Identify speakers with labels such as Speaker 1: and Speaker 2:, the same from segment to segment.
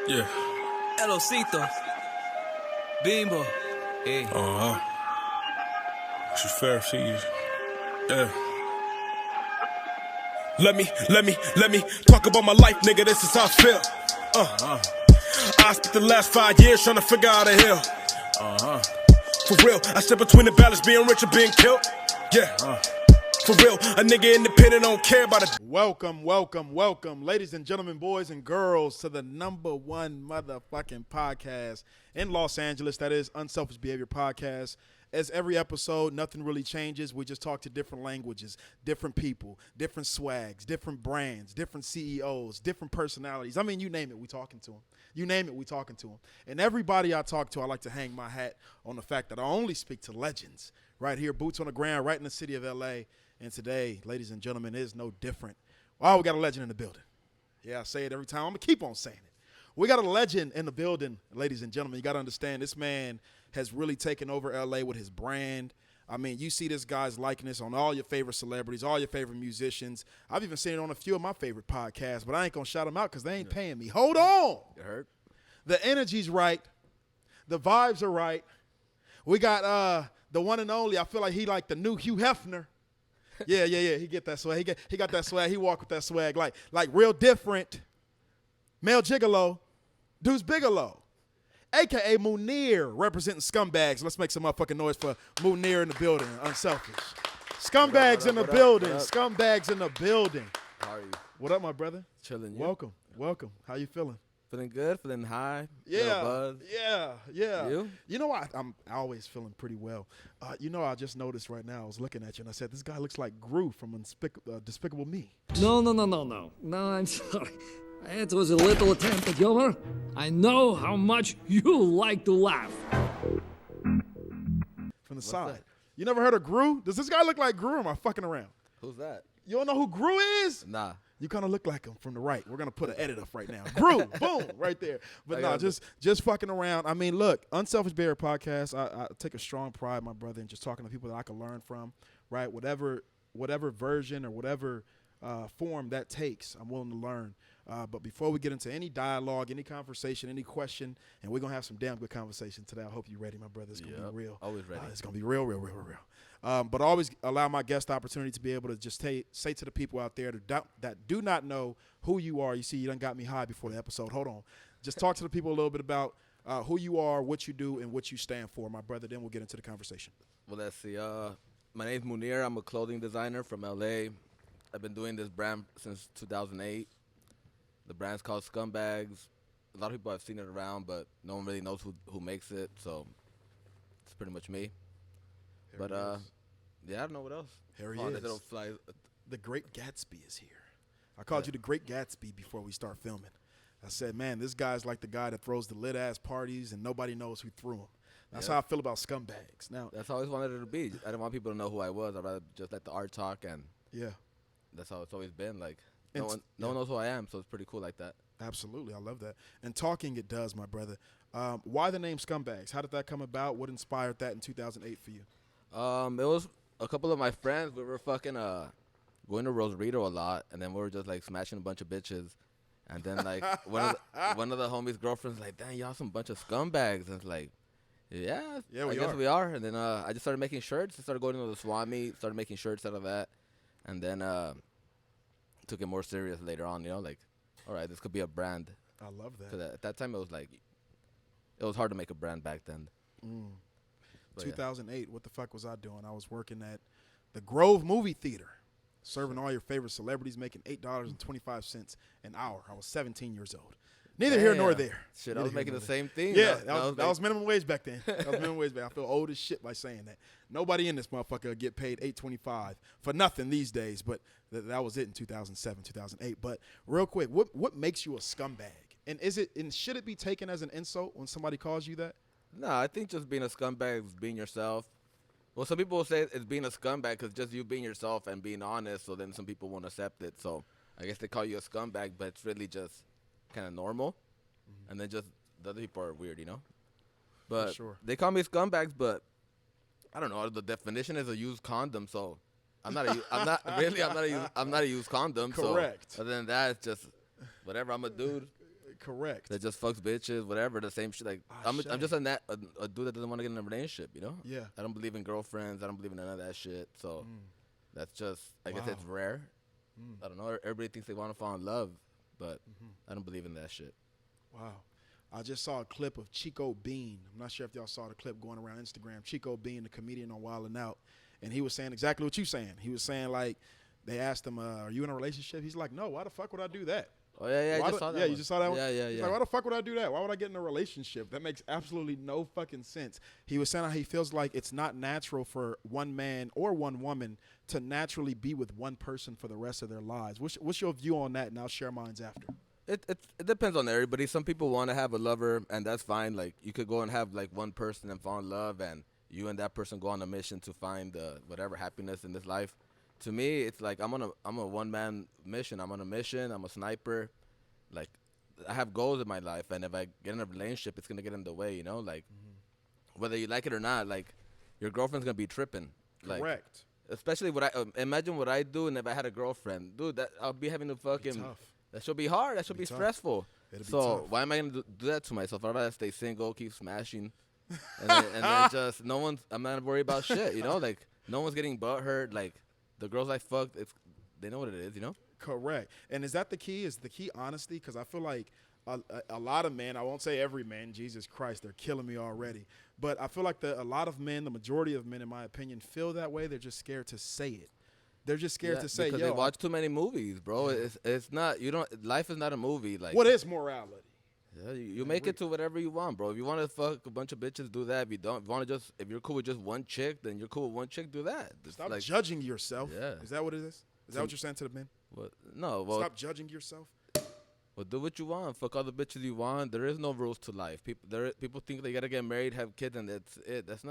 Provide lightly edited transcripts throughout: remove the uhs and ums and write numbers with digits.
Speaker 1: Yeah.
Speaker 2: Elosito. Bimbo. Hey.
Speaker 1: She's Pharisees. Yeah. Let me talk about my life, nigga. This is how I feel. I spent the last 5 years trying to figure out a hill. For real, I step between the balance, being rich or being killed. Yeah. For real, a nigga independent, don't care about it.
Speaker 3: Welcome, ladies and gentlemen, boys and girls, to the #1 motherfucking podcast in Los Angeles. That is Unselfish Behavior Podcast. As every episode, nothing really changes. We just talk to different languages, different people, different swags, different brands, different CEOs, different personalities. I mean, you name it, we talking to them. You name it, we talking to them. And everybody I talk to, I like to hang my hat on the fact that I only speak to legends right here, boots on the ground, right in the city of L.A., and today, ladies and gentlemen, is no different. Oh, we got a legend in the building. Yeah, I say it every time. I'm going to keep on saying it. We got a legend in the building, ladies and gentlemen. You got to understand, this man has really taken over L.A. with his brand. I mean, you see this guy's likeness on all your favorite celebrities, all your favorite musicians. I've even seen it on a few of my favorite podcasts, but I ain't going to shout them out because they ain't paying me. Hold on.
Speaker 4: You heard?
Speaker 3: The energy's right. The vibes are right. We got the one and only, I feel like he like the new Hugh Hefner. Yeah. He get that swag. He got that swag. He walk with that swag like real different. Male gigolo, Deuce Bigelow, a.k.a. Munir, representing ScumBags. Let's make some motherfucking noise for Munir in the building. Unselfish. ScumBags in the building. ScumBags in the building.
Speaker 4: How are you?
Speaker 3: What up, my brother?
Speaker 4: Chilling.
Speaker 3: Welcome. How you feeling?
Speaker 4: Feeling good? Feeling high?
Speaker 3: Yeah.
Speaker 4: Buzz?
Speaker 3: Yeah.
Speaker 4: You?
Speaker 3: You know what? I'm always feeling pretty well. I just noticed right now, I was looking at you and I said, this guy looks like Gru from Despicable Me.
Speaker 5: No, I'm sorry. It was a little attempt at humor. I know how much you like to laugh.
Speaker 3: From the side.
Speaker 4: that?
Speaker 3: You never heard of Gru? Does this guy look like Gru or am I fucking around?
Speaker 4: Who's that?
Speaker 3: You don't know who Gru is?
Speaker 4: Nah.
Speaker 3: You kind of look like him from the right. We're going to put an edit up right now. Gru, boom, right there. But no, just fucking around. I mean, look, Unselfish Behavior Podcast, I take a strong pride, my brother, in just talking to people that I can learn from, right? Whatever version or whatever form that takes, I'm willing to learn. But before we get into any dialogue, any conversation, any question, and we're going to have some damn good conversation today. I hope you're ready, my brother. It's going to be real.
Speaker 4: Always ready.
Speaker 3: It's going to be real. But I always allow my guest the opportunity to be able to just say to the people out there that do not know who you are. You see, you done got me high before the episode. Hold on. Just talk to the people a little bit about who you are, what you do, and what you stand for, my brother. Then we'll get into the conversation.
Speaker 4: Well, let's see. My name's Munir. I'm a clothing designer from L.A. I've been doing this brand since 2008. The brand's called ScumBags. A lot of people have seen it around, but no one really knows who makes it, so it's pretty much me. But yeah, I don't know what else.
Speaker 3: Here he
Speaker 4: this
Speaker 3: is.
Speaker 4: little fly.
Speaker 3: The Great Gatsby is here. I called you the Great Gatsby before we start filming. I said, man, this guy's like the guy that throws the lit-ass parties and nobody knows who threw them. That's how I feel about ScumBags. Now,
Speaker 4: That's how I always wanted it to be. I didn't want people to know who I was. I'd rather just let the art talk, and
Speaker 3: yeah,
Speaker 4: that's how it's always been. Like,
Speaker 3: And
Speaker 4: no one knows who I am, so it's pretty cool like that.
Speaker 3: absolutely. I love that. And talking it does, my brother. Why the name ScumBags? How did that come about? What inspired that in 2008 for you?
Speaker 4: It was a couple of my friends. We were fucking going to Rosarito a lot, and then we were just like smashing a bunch of bitches. And then like one of the homies' girlfriends like, "Damn, y'all some bunch of scumbags." And it's like, yeah, I guess we are. And then I just started making shirts. I started going to the swap meet, started making shirts out of that, and then took it more serious later on. Like, all right, this could be a brand.
Speaker 3: I love that.
Speaker 4: 'Cause at that time, it was hard to make a brand back then. But
Speaker 3: 2008, what the fuck was I doing? I was working at the Grove Movie Theater, serving all your favorite celebrities, making $8.25 an hour. I was 17 years old. Neither here nor there.
Speaker 4: Shit, I was making the same thing.
Speaker 3: Yeah, that was minimum wage back then. That was minimum wage back. I feel old as shit by saying that. Nobody in this motherfucker will get paid $8.25 for nothing these days, but that was it in 2007, 2008. But real quick, what makes you a scumbag? And should it be taken as an insult when somebody calls you that?
Speaker 4: No, I think just being a scumbag is being yourself. Well, some people will say it's being a scumbag because just you being yourself and being honest, so then some people won't accept it. So I guess they call you a scumbag, but it's really just kind of normal. And then just the other people are weird, But
Speaker 3: sure.
Speaker 4: They call me scumbags, but I don't know. The definition is a used condom, so I'm not a used condom.
Speaker 3: Correct.
Speaker 4: So other than that, it's just whatever. I'm a dude.
Speaker 3: Correct.
Speaker 4: That just fucks bitches, whatever, the same shit. Like, I'm just a dude that doesn't want to get in a relationship, you know?
Speaker 3: Yeah.
Speaker 4: I don't believe in girlfriends. I don't believe in none of that shit. So that's just, I guess it's rare. I don't know. Everybody thinks they want to fall in love, but I don't believe in that shit.
Speaker 3: Wow. I just saw a clip of Chico Bean. I'm not sure if y'all saw the clip going around Instagram. Chico Bean, the comedian on Wild 'N Out, and he was saying exactly what you saying. He was saying, like, they asked him, are you in a relationship? He's like, no, why the fuck would I do that?
Speaker 4: Oh, yeah, I just saw that
Speaker 3: Yeah,
Speaker 4: one.
Speaker 3: you just saw that one?
Speaker 4: Yeah.
Speaker 3: He's like, why the fuck would I do that? Why would I get in a relationship? That makes absolutely no fucking sense. He was saying how he feels like it's not natural for one man or one woman to naturally be with one person for the rest of their lives. What's your view on that? And I'll share mine after.
Speaker 4: It depends on everybody. Some people want to have a lover, and that's fine. Like, you could go and have, like, one person and fall in love, and you and that person go on a mission to find whatever happiness in this life. To me, it's like I'm a one-man mission. I'm on a mission. I'm a sniper. Like, I have goals in my life, and if I get in a relationship, it's gonna get in the way, you know. Like, whether you like it or not, like, your girlfriend's gonna be tripping. Like,
Speaker 3: Correct.
Speaker 4: especially imagine what I do, and if I had a girlfriend, dude, that I'll be having to fucking.
Speaker 3: Tough.
Speaker 4: That should be hard. That should be
Speaker 3: tough.
Speaker 4: stressful.
Speaker 3: It'll be
Speaker 4: So
Speaker 3: tough.
Speaker 4: why am I gonna do that to myself? I'd rather stay single, keep smashing, and then just I'm not worried about shit, you know. Like, no one's getting butthurt. Like, the girls I fucked, they know what it is, you know.
Speaker 3: Correct. And is that the key? Is the key honesty? Because I feel like a lot of men, I won't say every man, Jesus Christ, they're killing me already. But I feel like a lot of men, the majority of men, in my opinion, feel that way. They're just scared to say it. They're just scared to say,
Speaker 4: because
Speaker 3: yo.
Speaker 4: they watch too many movies, bro. It's not, life is not a movie. Like,
Speaker 3: What is morality?
Speaker 4: Yeah, you make it to whatever you want, bro. If you want to fuck a bunch of bitches, do that. If you don't, if you're cool with just one chick, then you're cool with one chick, do that. It's
Speaker 3: Stop
Speaker 4: like,
Speaker 3: judging yourself.
Speaker 4: Yeah.
Speaker 3: Is that what it is? Is that what you're saying to the men?
Speaker 4: no, well,
Speaker 3: Stop judging yourself.
Speaker 4: well, do what you want. Fuck all the bitches you want. There is no rules to life. People think they gotta get married, have kids, and that's it. That's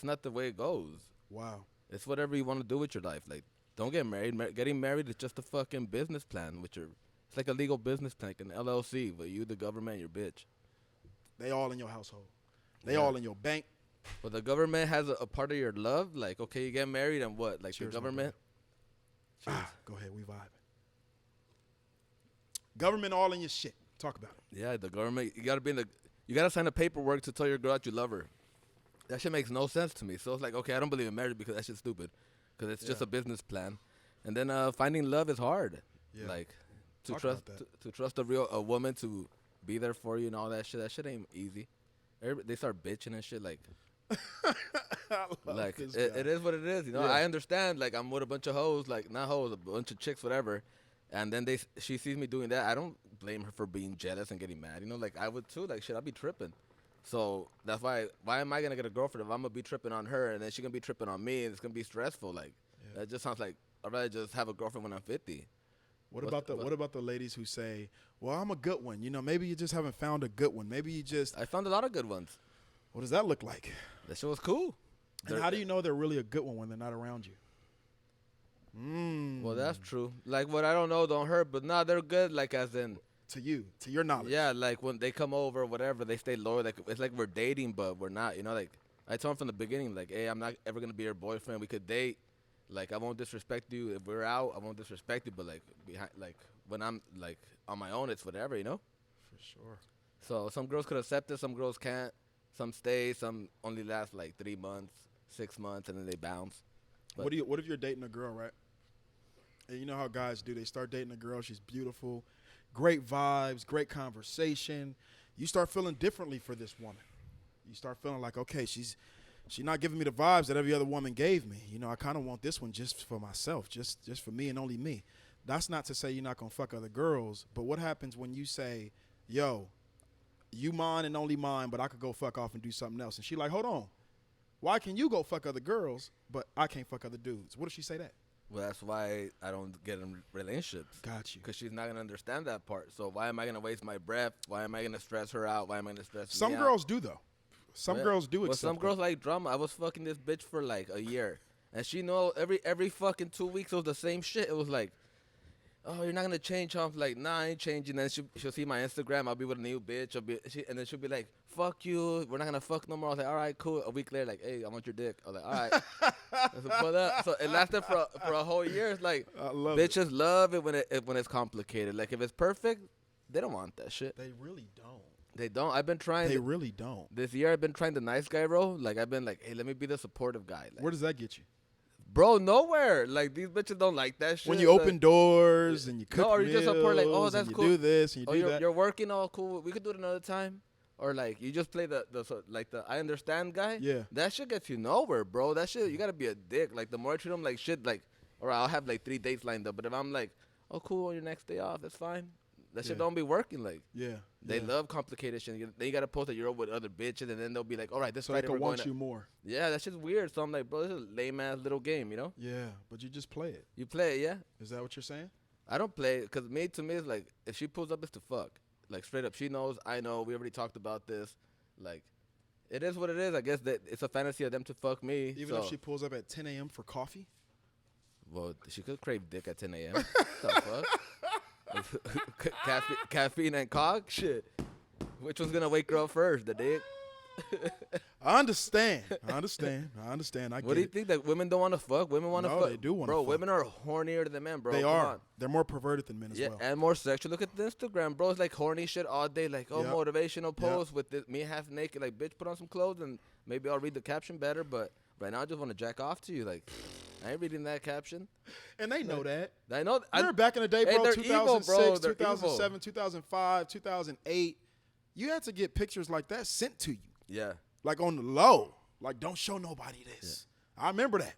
Speaker 4: not the way it goes.
Speaker 3: Wow.
Speaker 4: It's whatever you want to do with your life. Like, don't get married. Getting married is just a fucking business plan it's like a legal business plan, like an LLC, but you, the government, your bitch.
Speaker 3: They all in your household. They all in your bank.
Speaker 4: But the government has a part of your love. Like, okay, you get married and what? Like,
Speaker 3: Cheers,
Speaker 4: the government?
Speaker 3: Go ahead, we vibe. Government all in your shit. Talk about it.
Speaker 4: Yeah, the government. You gotta sign the paperwork to tell your girl that you love her. That shit makes no sense to me. So it's like, okay, I don't believe in marriage because that shit's stupid. Because it's just a business plan. And then finding love is hard.
Speaker 3: Yeah.
Speaker 4: Like, to
Speaker 3: Talk
Speaker 4: trust
Speaker 3: about that.
Speaker 4: to trust a woman to be there for you and all that shit. That shit ain't easy. They start bitching and shit. Like, like it is what it is. You know,
Speaker 3: Yeah.
Speaker 4: I understand. Like, I'm with a bunch of hoes, like not hoes, a bunch of chicks, whatever. And then she sees me doing that. I don't blame her for being jealous and getting mad. You know, like I would too. Like, shit, I'd be tripping. So that's why am I gonna get a girlfriend if I'm gonna be tripping on her and then she gonna be tripping on me and it's gonna be stressful? Like, that just sounds like I'd rather just have a girlfriend when I'm 50.
Speaker 3: What about the ladies who say, well, I'm a good one. You know, maybe you just haven't found a good one. Maybe you just.
Speaker 4: I found a lot of good ones.
Speaker 3: What does that look like?
Speaker 4: That shit was cool.
Speaker 3: And how do you know they're really a good one when they're not around you?
Speaker 4: Well, that's true. Like, what I don't know don't hurt, but nah, they're good. Like, as in,
Speaker 3: To you, to your knowledge.
Speaker 4: yeah, like when they come over, or whatever, they stay loyal. Like, it's like we're dating, but we're not. You know, like I told them from the beginning, like, hey, I'm not ever gonna be your boyfriend. We could date. Like, I won't disrespect you if we're out. I won't disrespect you, but like behind, like when I'm like on my own, it's whatever, you know.
Speaker 3: For sure.
Speaker 4: So some girls could accept it, some girls can't. Some stay, some only last like 3 months, 6 months, and then they bounce. But
Speaker 3: What if you're dating a girl, right? And you know how guys do. They start dating a girl. She's beautiful, great vibes, great conversation. You start feeling differently for this woman. You start feeling like, okay, she's not giving me the vibes that every other woman gave me. You know, I kind of want this one just for myself, just for me and only me. That's not to say you're not going to fuck other girls, but what happens when you say, yo, you mine and only mine, but I could go fuck off and do something else? And she like, hold on. Why can you go fuck other girls, but I can't fuck other dudes? What if she say that?
Speaker 4: well, that's why I don't get in relationships.
Speaker 3: Got you.
Speaker 4: Because she's not gonna understand that part. So why am I gonna waste my breath? Why am I gonna stress her out? Why am I gonna stress
Speaker 3: Some
Speaker 4: me
Speaker 3: girls do, though. Some
Speaker 4: out?
Speaker 3: girls do
Speaker 4: Well,
Speaker 3: accept
Speaker 4: some girls like drama. I was fucking this bitch for like a year, and she know every fucking 2 weeks it was the same shit. It was like, oh, you're not gonna change, huh? I'm like, nah, I ain't changing. Then she'll see my Instagram. I'll be with a new bitch. And then she'll be like, fuck you. We're not gonna fuck no more. I was like, all right, cool. A week later, like, hey, I want your dick. I was like, all right. So it lasted for a whole year. It's like,
Speaker 3: I love
Speaker 4: bitches love it when it's complicated. Like, if it's perfect, they don't want that shit.
Speaker 3: They really don't.
Speaker 4: They don't. I've been trying.
Speaker 3: They really don't.
Speaker 4: This year I've been trying the nice guy role. Like I've been like, hey, let me be the supportive guy. Like,
Speaker 3: Where does that get you?
Speaker 4: bro, nowhere. Like these bitches don't like that shit.
Speaker 3: When you open doors and you cook
Speaker 4: or you just support like, oh,
Speaker 3: meals
Speaker 4: that's
Speaker 3: and
Speaker 4: cool.
Speaker 3: you do this and you
Speaker 4: Oh,
Speaker 3: do that.
Speaker 4: you're working all cool. We could do it another time. Or like you just play the I understand guy.
Speaker 3: Yeah.
Speaker 4: That shit gets you nowhere, bro. That shit you gotta be a dick. Like the more I treat them like shit, like, or I'll have like 3 dates lined up. But if I'm like, oh cool, on your next day off, that's fine. That shit
Speaker 3: Yeah.
Speaker 4: don't be working. Like
Speaker 3: Yeah.
Speaker 4: they
Speaker 3: yeah.
Speaker 4: love complicated shit. Then you gotta post that you're with other bitches, and then they'll be like, all right, this
Speaker 3: So they
Speaker 4: Friday
Speaker 3: can
Speaker 4: we're going.
Speaker 3: want you more.
Speaker 4: Yeah, that shit's weird. So I'm like, bro, this is a lame ass little game, you know?
Speaker 3: Yeah, but you just play it.
Speaker 4: You play it, yeah.
Speaker 3: Is that what you're saying?
Speaker 4: I don't play it because to me, it's like if she pulls up, it's to fuck. Like straight up, she knows, I know. We already talked about this. Like, it is what it is. I guess that it's a fantasy of them to fuck me.
Speaker 3: Even
Speaker 4: so.
Speaker 3: if she pulls up at 10 a.m. for coffee?
Speaker 4: Well, she could crave dick at 10 a.m. the fuck? Caffeine and cock? Shit. Which one's gonna wake her up first? The dick?
Speaker 3: I understand. I get
Speaker 4: What do you
Speaker 3: it.
Speaker 4: think? That women don't want to fuck? Women want to
Speaker 3: No,
Speaker 4: fuck.
Speaker 3: they do wanna
Speaker 4: Bro,
Speaker 3: fuck.
Speaker 4: women are hornier than men, bro.
Speaker 3: They
Speaker 4: Come
Speaker 3: are.
Speaker 4: on.
Speaker 3: They're more perverted than men as well.
Speaker 4: And more sexual. Look at the Instagram, bro. It's like horny shit all day. Like, oh,
Speaker 3: Yep.
Speaker 4: motivational posts with this, me half naked. Like, bitch, put on some clothes and maybe I'll read the caption better. But right now, I just want to jack off to you. Like, I ain't reading that caption.
Speaker 3: And they know that.
Speaker 4: I know.
Speaker 3: Remember back in the day,
Speaker 4: Hey,
Speaker 3: bro,
Speaker 4: they're
Speaker 3: 2006,
Speaker 4: evil, bro. They're
Speaker 3: 2007, 2005, 2008, you had to get pictures like that sent to you.
Speaker 4: Yeah.
Speaker 3: Like on the low. Like, don't show nobody this. I remember that.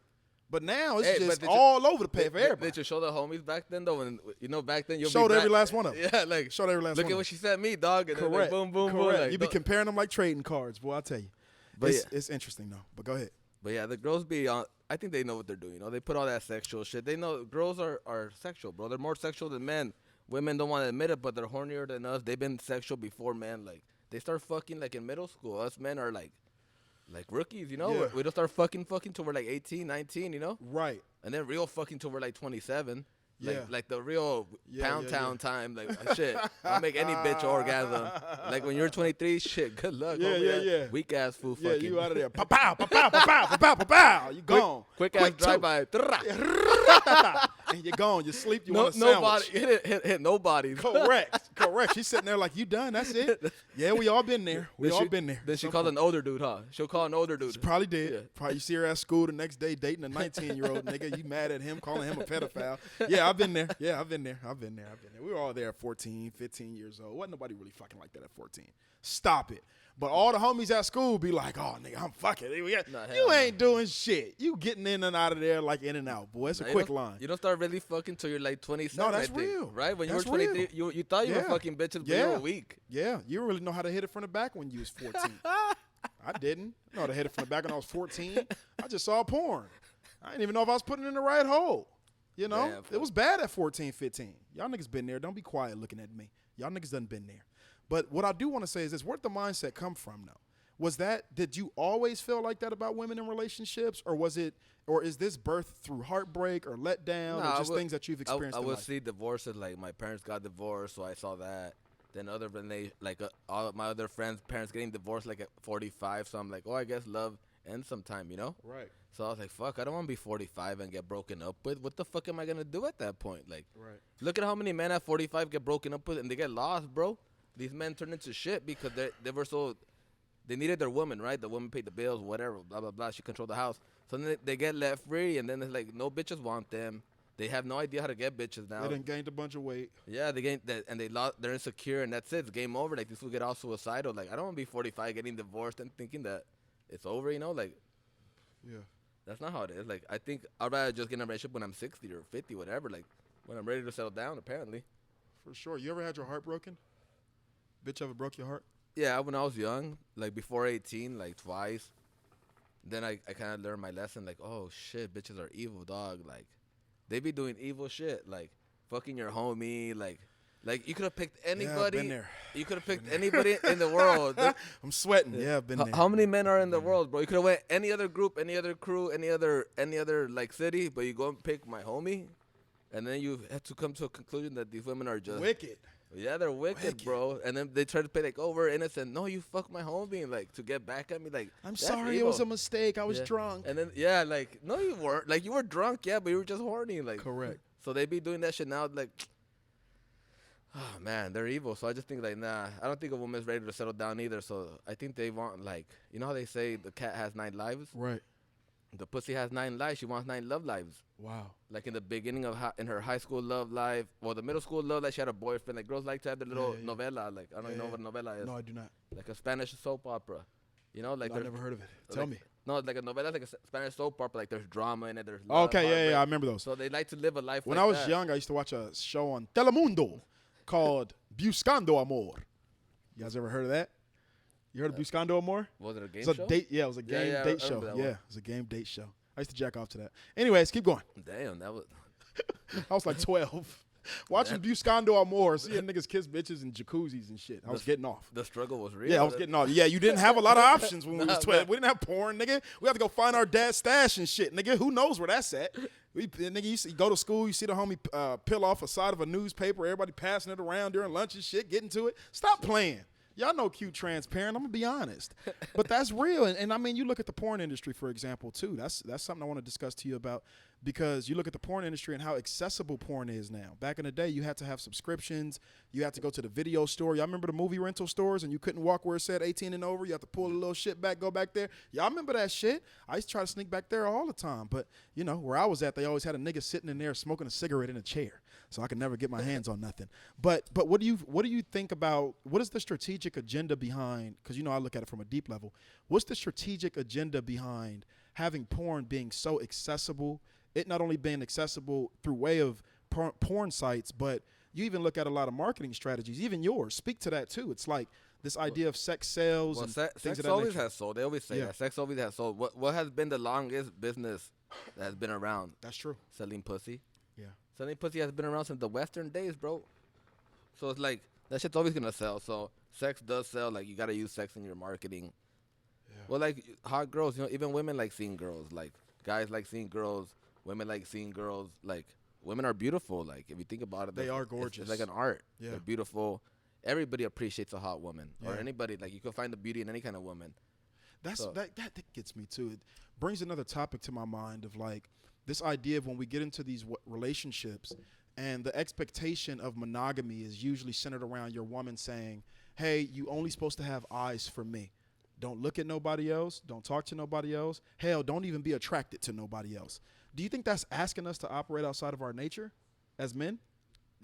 Speaker 3: But now it's
Speaker 4: Hey, but
Speaker 3: just
Speaker 4: did you-
Speaker 3: all over the page for everybody.
Speaker 4: Did you show the homies back then, though? When, back then, you'll
Speaker 3: Showed
Speaker 4: be
Speaker 3: every
Speaker 4: back-
Speaker 3: last one of them.
Speaker 4: Yeah, like,
Speaker 3: Showed every last
Speaker 4: look
Speaker 3: one
Speaker 4: at
Speaker 3: of
Speaker 4: what she sent me, dog. And then, like,
Speaker 3: Correct.
Speaker 4: boom, boom, boom.
Speaker 3: Correct.
Speaker 4: Like,
Speaker 3: You be
Speaker 4: don't-
Speaker 3: comparing them like trading cards, boy, I tell you.
Speaker 4: But
Speaker 3: It's interesting, though. But go ahead.
Speaker 4: But yeah, the girls be on. I think they know what they're doing. You know, they put all that sexual shit. They know girls are sexual, bro. They're more sexual than men. Women don't want to admit it, but they're hornier than us. They've been sexual before men. Like they start fucking like in middle school. Us men are like rookies. You know,
Speaker 3: Yeah.
Speaker 4: we don't start fucking till we're like 18, 19. You know,
Speaker 3: Right.
Speaker 4: and then real fucking till we're like 27.
Speaker 3: Yeah.
Speaker 4: Like the real Pound
Speaker 3: yeah,
Speaker 4: Town time. Like shit, I'll make any bitch orgasm. Like when you're 23, shit, good luck.
Speaker 3: Yeah,
Speaker 4: homie.
Speaker 3: yeah.
Speaker 4: Weak ass fool
Speaker 3: Yeah,
Speaker 4: fucking.
Speaker 3: you out of there. Pow, pow, pow, pow, pow, pow, pow, pow, pow. You gone.
Speaker 4: Quick ass
Speaker 3: too.
Speaker 4: drive by.
Speaker 3: And you're gone. You sleep. You
Speaker 4: No,
Speaker 3: want a sandwich.
Speaker 4: nobody hit nobody.
Speaker 3: Correct. She's sitting there like, you done. That's it. Yeah, we all been there. We all been there.
Speaker 4: Then she
Speaker 3: Some
Speaker 4: called
Speaker 3: point.
Speaker 4: an older dude, huh? She'll call an older dude.
Speaker 3: She probably did.
Speaker 4: Yeah.
Speaker 3: Probably you see her at school the next day dating a 19-year-old nigga. You mad at him, calling him a pedophile. Yeah, I've been there. I've been there. We were all there at 14, 15 years old. Wasn't nobody really fucking like that at 14. Stop it. But all the homies at school be like, oh, nigga, I'm fucking.
Speaker 4: Nah,
Speaker 3: You
Speaker 4: hell
Speaker 3: ain't doing shit. You getting in and out of there like in and out, boy. It's a
Speaker 4: Nah,
Speaker 3: quick line.
Speaker 4: You don't start really fucking till you're like 27.
Speaker 3: No, that's
Speaker 4: I think,
Speaker 3: real.
Speaker 4: right? When
Speaker 3: That's
Speaker 4: you were 23,
Speaker 3: real.
Speaker 4: you thought you were
Speaker 3: Yeah.
Speaker 4: fucking bitches, but you
Speaker 3: Yeah.
Speaker 4: were weak.
Speaker 3: Yeah, you didn't really know how to hit it from the back when you was 14. I didn't know how to hit it from the back when I was 14. I just saw porn. I didn't even know if I was putting it in the right hole. You know,
Speaker 4: Damn,
Speaker 3: it was bad at 14, 15. Y'all niggas been there. Don't be quiet looking at me. Y'all niggas done been there. But what I do want to say is this: where'd the mindset come from, though? Did you always feel like that about women in relationships, or is this birth through heartbreak or letdown,
Speaker 4: Nah,
Speaker 3: or just things that you've experienced
Speaker 4: I
Speaker 3: in
Speaker 4: would
Speaker 3: life?
Speaker 4: see divorces. Like my parents got divorced, so I saw that. Then all of my other friends' parents getting divorced like at 45. So I'm like, oh, I guess love ends sometime, you know?
Speaker 3: Right.
Speaker 4: So I was like, fuck, I don't want to be 45 and get broken up with. What the fuck am I going to do at that point? Like,
Speaker 3: Right.
Speaker 4: look at how many men at 45 get broken up with and they get lost, bro. These men turn into shit because they needed their woman, right? The woman paid the bills, whatever, blah, blah, blah. She controlled the house. So then they get left free, and then it's like, no bitches want them. They have no idea how to get bitches now.
Speaker 3: They done gained a bunch of weight.
Speaker 4: Yeah, they gained that, and they're insecure, and that's it. It's game over. Like, these will get all suicidal. Like, I don't want to be 45 getting divorced and thinking that it's over, you know? Like,
Speaker 3: Yeah.
Speaker 4: that's not how it is. Like, I think I'd rather just get in a relationship when I'm 60 or 50, whatever. Like, when I'm ready to settle down, apparently.
Speaker 3: For sure. You ever had your heart broken? Bitch ever broke your heart?
Speaker 4: Yeah, when I was young, like, before 18, like, twice. Then I kind of learned my lesson, like, oh, shit, bitches are evil, dog. Like, they be doing evil shit, like, fucking your homie, like you could have picked anybody.
Speaker 3: been there.
Speaker 4: You could have picked anybody in the world.
Speaker 3: I'm sweating. Yeah, I've been there.
Speaker 4: How many men are in the world, bro? You could have went any other group, any other crew, any other like city, but you go and pick my homie, and then you have to come to a conclusion that these women are just
Speaker 3: Wicked.
Speaker 4: Yeah, they're wicked, bro. And then they try to play like, oh, we're innocent. No, you fuck my homie, like to get back at me, like
Speaker 3: I'm
Speaker 4: that's
Speaker 3: sorry,
Speaker 4: evil.
Speaker 3: it was a mistake. I was
Speaker 4: Yeah.
Speaker 3: drunk.
Speaker 4: And then like no, you weren't. Like you were drunk, yeah, but you were just horny, like
Speaker 3: Correct.
Speaker 4: So they be doing that shit now, like Oh man, they're evil. So I just think like, nah, I don't think a woman's ready to settle down either. So I think they want like, you know how they say the cat has 9 lives?
Speaker 3: Right.
Speaker 4: The pussy has 9 lives. She wants 9 love lives.
Speaker 3: Wow.
Speaker 4: Like in the beginning of in her high school love life, well, the middle school love life, she had a boyfriend. Like girls like to have their little novela. Like I don't even know what a novela is.
Speaker 3: No, I do not.
Speaker 4: Like a Spanish soap opera. You know, like
Speaker 3: No, I've never heard of it. Tell me.
Speaker 4: No, like a novela, like a Spanish soap opera. Like there's drama in it. There's love,
Speaker 3: Okay,
Speaker 4: heartbreak.
Speaker 3: yeah, I remember those.
Speaker 4: So they like to live a life.
Speaker 3: When
Speaker 4: like
Speaker 3: I was
Speaker 4: that.
Speaker 3: young, I used to watch a show on Telemundo called Buscando Amor. You guys ever heard of that? You heard of Buscando Amor?
Speaker 4: Was it a game
Speaker 3: It was
Speaker 4: show?
Speaker 3: a date. Yeah, it was a game
Speaker 4: yeah, I
Speaker 3: date show.
Speaker 4: remember that
Speaker 3: Yeah,
Speaker 4: one.
Speaker 3: it was a game date show. I used to jack off to that. Anyways, keep going.
Speaker 4: Damn, that was.
Speaker 3: I was like 12. Watching Buscando Amor, seeing niggas kiss bitches in jacuzzis and shit. I was getting off.
Speaker 4: The struggle was real.
Speaker 3: Yeah, I was getting off. Yeah, you didn't have a lot of options when we was 12. We didn't have porn, nigga. We had to go find our dad's stash and shit, nigga. Who knows where that's at? Nigga, you go to school, you see the homie peel off a side of a newspaper, everybody passing it around during lunch and shit, getting to it. Stop playing. Y'all know cute transparent. I'm gonna be honest, but that's real. And I mean, you look at the porn industry, for example, too. That's something I want to discuss to you about, because you look at the porn industry and how accessible porn is now. Back in the day, you had to have subscriptions. You had to go to the video store. Y'all remember the movie rental stores, and you couldn't walk where it said 18 and over. You have to pull a little shit back, go back there. Y'all remember that shit? I used to try to sneak back there all the time, but you know where I was at, they always had a nigga sitting in there smoking a cigarette in a chair, so I could never get my hands on nothing. But what do you think about, what is the strategic agenda behind? Because you know I look at it from a deep level. What's the strategic agenda behind having porn being so accessible? It not only being accessible through way of porn sites, but you even look at a lot of marketing strategies, even yours. Speak to that too. It's like this idea of sex sales and things
Speaker 4: sex
Speaker 3: of that
Speaker 4: always
Speaker 3: nature.
Speaker 4: has sold. They always say that. Sex always has sold. What has been the longest business that has been around?
Speaker 3: That's true.
Speaker 4: Selling pussy.
Speaker 3: Yeah.
Speaker 4: Selling pussy has been around since the Western days, bro. So it's like, that shit's always going to sell. So sex does sell. Like, you got to use sex in your marketing. Yeah. Well, like, hot girls, you know, even women like seeing girls. Like, guys like seeing girls. Women like seeing girls. Like, women are beautiful. Like, if you think about it.
Speaker 3: They are gorgeous.
Speaker 4: It's like an art.
Speaker 3: Yeah.
Speaker 4: They're beautiful. Everybody appreciates a hot woman. Or
Speaker 3: Yeah.
Speaker 4: anybody. Like, you can find the beauty in any kind of woman.
Speaker 3: That gets me too. It brings another topic to my mind of like this idea of when we get into these relationships and the expectation of monogamy is usually centered around your woman saying, hey, you only supposed to have eyes for me. Don't look at nobody else. Don't talk to nobody else. Hell, don't even be attracted to nobody else. Do you think that's asking us to operate outside of our nature as men?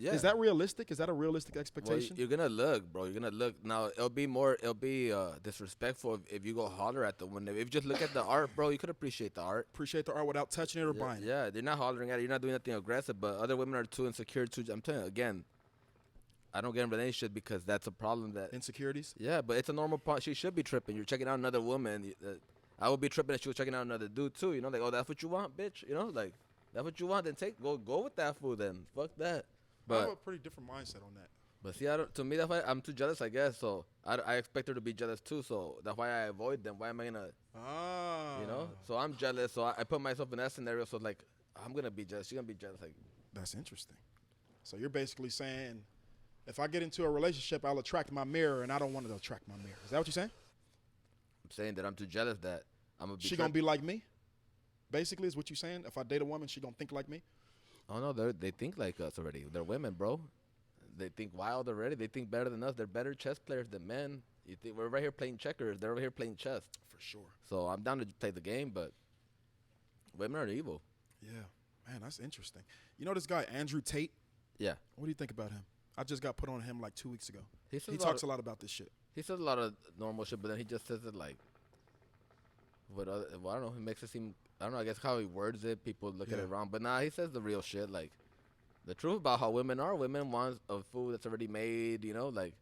Speaker 4: Yeah.
Speaker 3: Is that realistic? Is that a realistic expectation?
Speaker 4: Well, you're gonna look, bro. You're gonna look. Now it'll be disrespectful if you go holler at the woman. If you just look at the art, bro, you could appreciate the art.
Speaker 3: Appreciate the art without touching it or buying it.
Speaker 4: Yeah, they're not hollering at it. You're not doing nothing aggressive. But other women are too insecure. I'm telling you again. I don't get in relationship because that's a problem. That
Speaker 3: Insecurities?
Speaker 4: Yeah, but it's a normal problem. She should be tripping. You're checking out another woman. I would be tripping if she was checking out another dude too. You know, like, oh, that's what you want, bitch. You know, like, that's what you want. Then go with that fool. Then fuck that.
Speaker 3: I have
Speaker 4: But
Speaker 3: a pretty different mindset on that.
Speaker 4: see, to me, that's why I'm too jealous, I guess. So I expect her to be jealous too. So that's why I avoid them. Why am I gonna,
Speaker 3: Ah.
Speaker 4: you know? So I'm jealous. So I put myself in that scenario. So like, I'm gonna be jealous. She's gonna be jealous. Like,
Speaker 3: That's interesting. So you're basically saying, if I get into a relationship, I'll attract my mirror, and I don't want to attract my mirror. Is that what you're saying?
Speaker 4: I'm saying that I'm too jealous that I'm gonna be.
Speaker 3: She gonna be like me? Basically, is what you're saying? If I date a woman, she gonna think like me?
Speaker 4: Oh no, they think like us already. They're women, bro. They think wild already. They think better than us. They're better chess players than men. You think we're right here playing checkers? They're over here playing chess.
Speaker 3: For sure.
Speaker 4: So I'm down to play the game, but women are evil.
Speaker 3: Yeah. Man, that's interesting. You know this guy, Andrew Tate?
Speaker 4: Yeah.
Speaker 3: What do you think about him? I just got put on him like 2 weeks ago.
Speaker 4: He says
Speaker 3: He talks a lot about this shit.
Speaker 4: He says a lot of normal shit, but then he just says it like, I don't know. He makes it seem, I don't know. I guess how he words it, people look at
Speaker 3: Yeah.
Speaker 4: it wrong. But nah, he says the real shit, like the truth about how women are. Women want a food that's already made. You know, like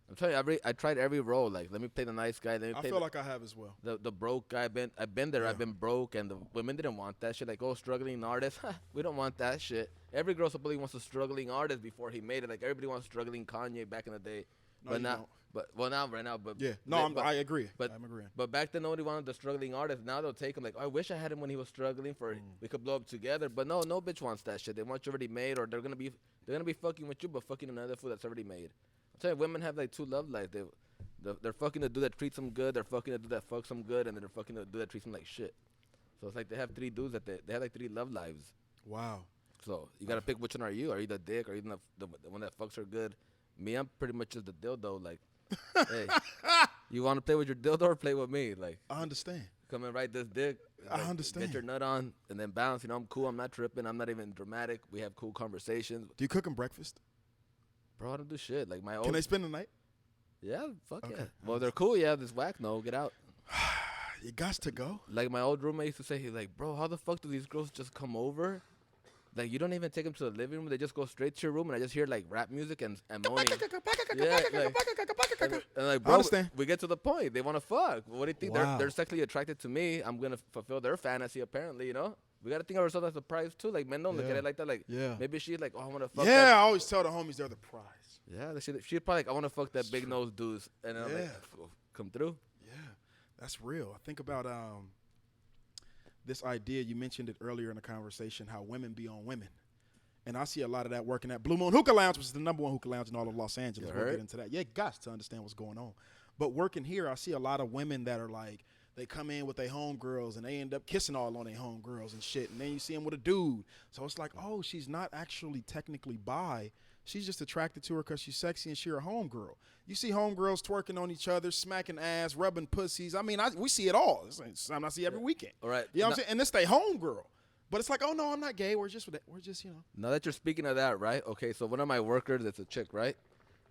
Speaker 4: I'm telling you, I tried every role. Like, let me play the nice guy. Let me
Speaker 3: I
Speaker 4: play
Speaker 3: feel like I have as well.
Speaker 4: the broke guy. I've been there.
Speaker 3: Yeah.
Speaker 4: I've been broke, and the women didn't want that shit. Like, oh, struggling artist. We don't want that shit. Every girl supposedly wants a struggling artist before he made it. Like, everybody wants struggling Kanye back in the day.
Speaker 3: No,
Speaker 4: but
Speaker 3: you
Speaker 4: now,
Speaker 3: don't.
Speaker 4: right now. But
Speaker 3: Yeah. No,
Speaker 4: but-
Speaker 3: I agree.
Speaker 4: but
Speaker 3: I'm agreeing.
Speaker 4: But back then, nobody wanted the struggling artist. Now they'll take him like, oh, I wish I had him when he was struggling we could blow up together. But no bitch wants that shit. They want you already made, or they're gonna be fucking with you, but fucking another fool that's already made. I'm telling you, women have like two love lives. They're fucking the dude that treats them good. They're fucking the dude that fucks them good, and then they're fucking the dude that treats them like shit. So it's like they have three dudes that they have like three love lives.
Speaker 3: Wow.
Speaker 4: So you gotta pick which one are you? Are you the dick? Are you the one that fucks her good, Me, I'm pretty much just the dildo. Like, hey, you want to play with your dildo or play with me? Like,
Speaker 3: I understand.
Speaker 4: come and ride this dick.
Speaker 3: I
Speaker 4: like,
Speaker 3: understand.
Speaker 4: Get your nut on and then bounce. You know, I'm cool. I'm not tripping. I'm not even dramatic. We have cool conversations.
Speaker 3: Do you cook them breakfast?
Speaker 4: Bro, I don't do shit. Like my old.
Speaker 3: Can they spend the night?
Speaker 4: Yeah, fuck
Speaker 3: Okay.
Speaker 4: yeah. Well, they're cool. Yeah, this whack. No, get out.
Speaker 3: You got to go.
Speaker 4: Like my old roommate used to say, he's like, bro, how the fuck do these girls just come over? Like you don't even take them to the living room. They just go straight to your room, and I just hear like rap music and moaning. Yeah, and like, bro,
Speaker 3: understand.
Speaker 4: we get to the point. They want to fuck. What do you think?
Speaker 3: Wow.
Speaker 4: They're sexually attracted to me. I'm gonna fulfill their fantasy. Apparently, you know. We gotta think of ourselves as a prize too. Like men don't look at
Speaker 3: Yeah.
Speaker 4: it like that. Like
Speaker 3: Yeah.
Speaker 4: maybe she's like, oh, I want to fuck.
Speaker 3: Yeah,
Speaker 4: That.
Speaker 3: I always tell the homies they're the prize.
Speaker 4: Yeah, she'd probably like, I want to fuck that big nose dude, and I'm like,
Speaker 3: Yeah.
Speaker 4: come through.
Speaker 3: Yeah, that's real. I think about this idea. You mentioned it earlier in the conversation, how women be on women. And I see a lot of that working at Blue Moon Hookah Lounge, which is the #1 hookah lounge in all of Los Angeles.
Speaker 4: You
Speaker 3: We'll
Speaker 4: heard?
Speaker 3: get into that. Yeah, you got to understand what's going on. But working here, I see a lot of women that are like, they come in with their homegirls and they end up kissing all on their homegirls and shit. And then you see them with a dude. So it's like, oh, she's not actually technically bi. She's just attracted to her because she's sexy and she's her homegirl. You see homegirls twerking on each other, smacking ass, rubbing pussies. I mean, we see it all. It's something I see every weekend.
Speaker 4: All right.
Speaker 3: You know what I'm saying? And it's their homegirl. But it's like, oh, no, I'm not gay. We're just, you know.
Speaker 4: Now that you're speaking of that, right? Okay, so one of my workers, it's a chick, right?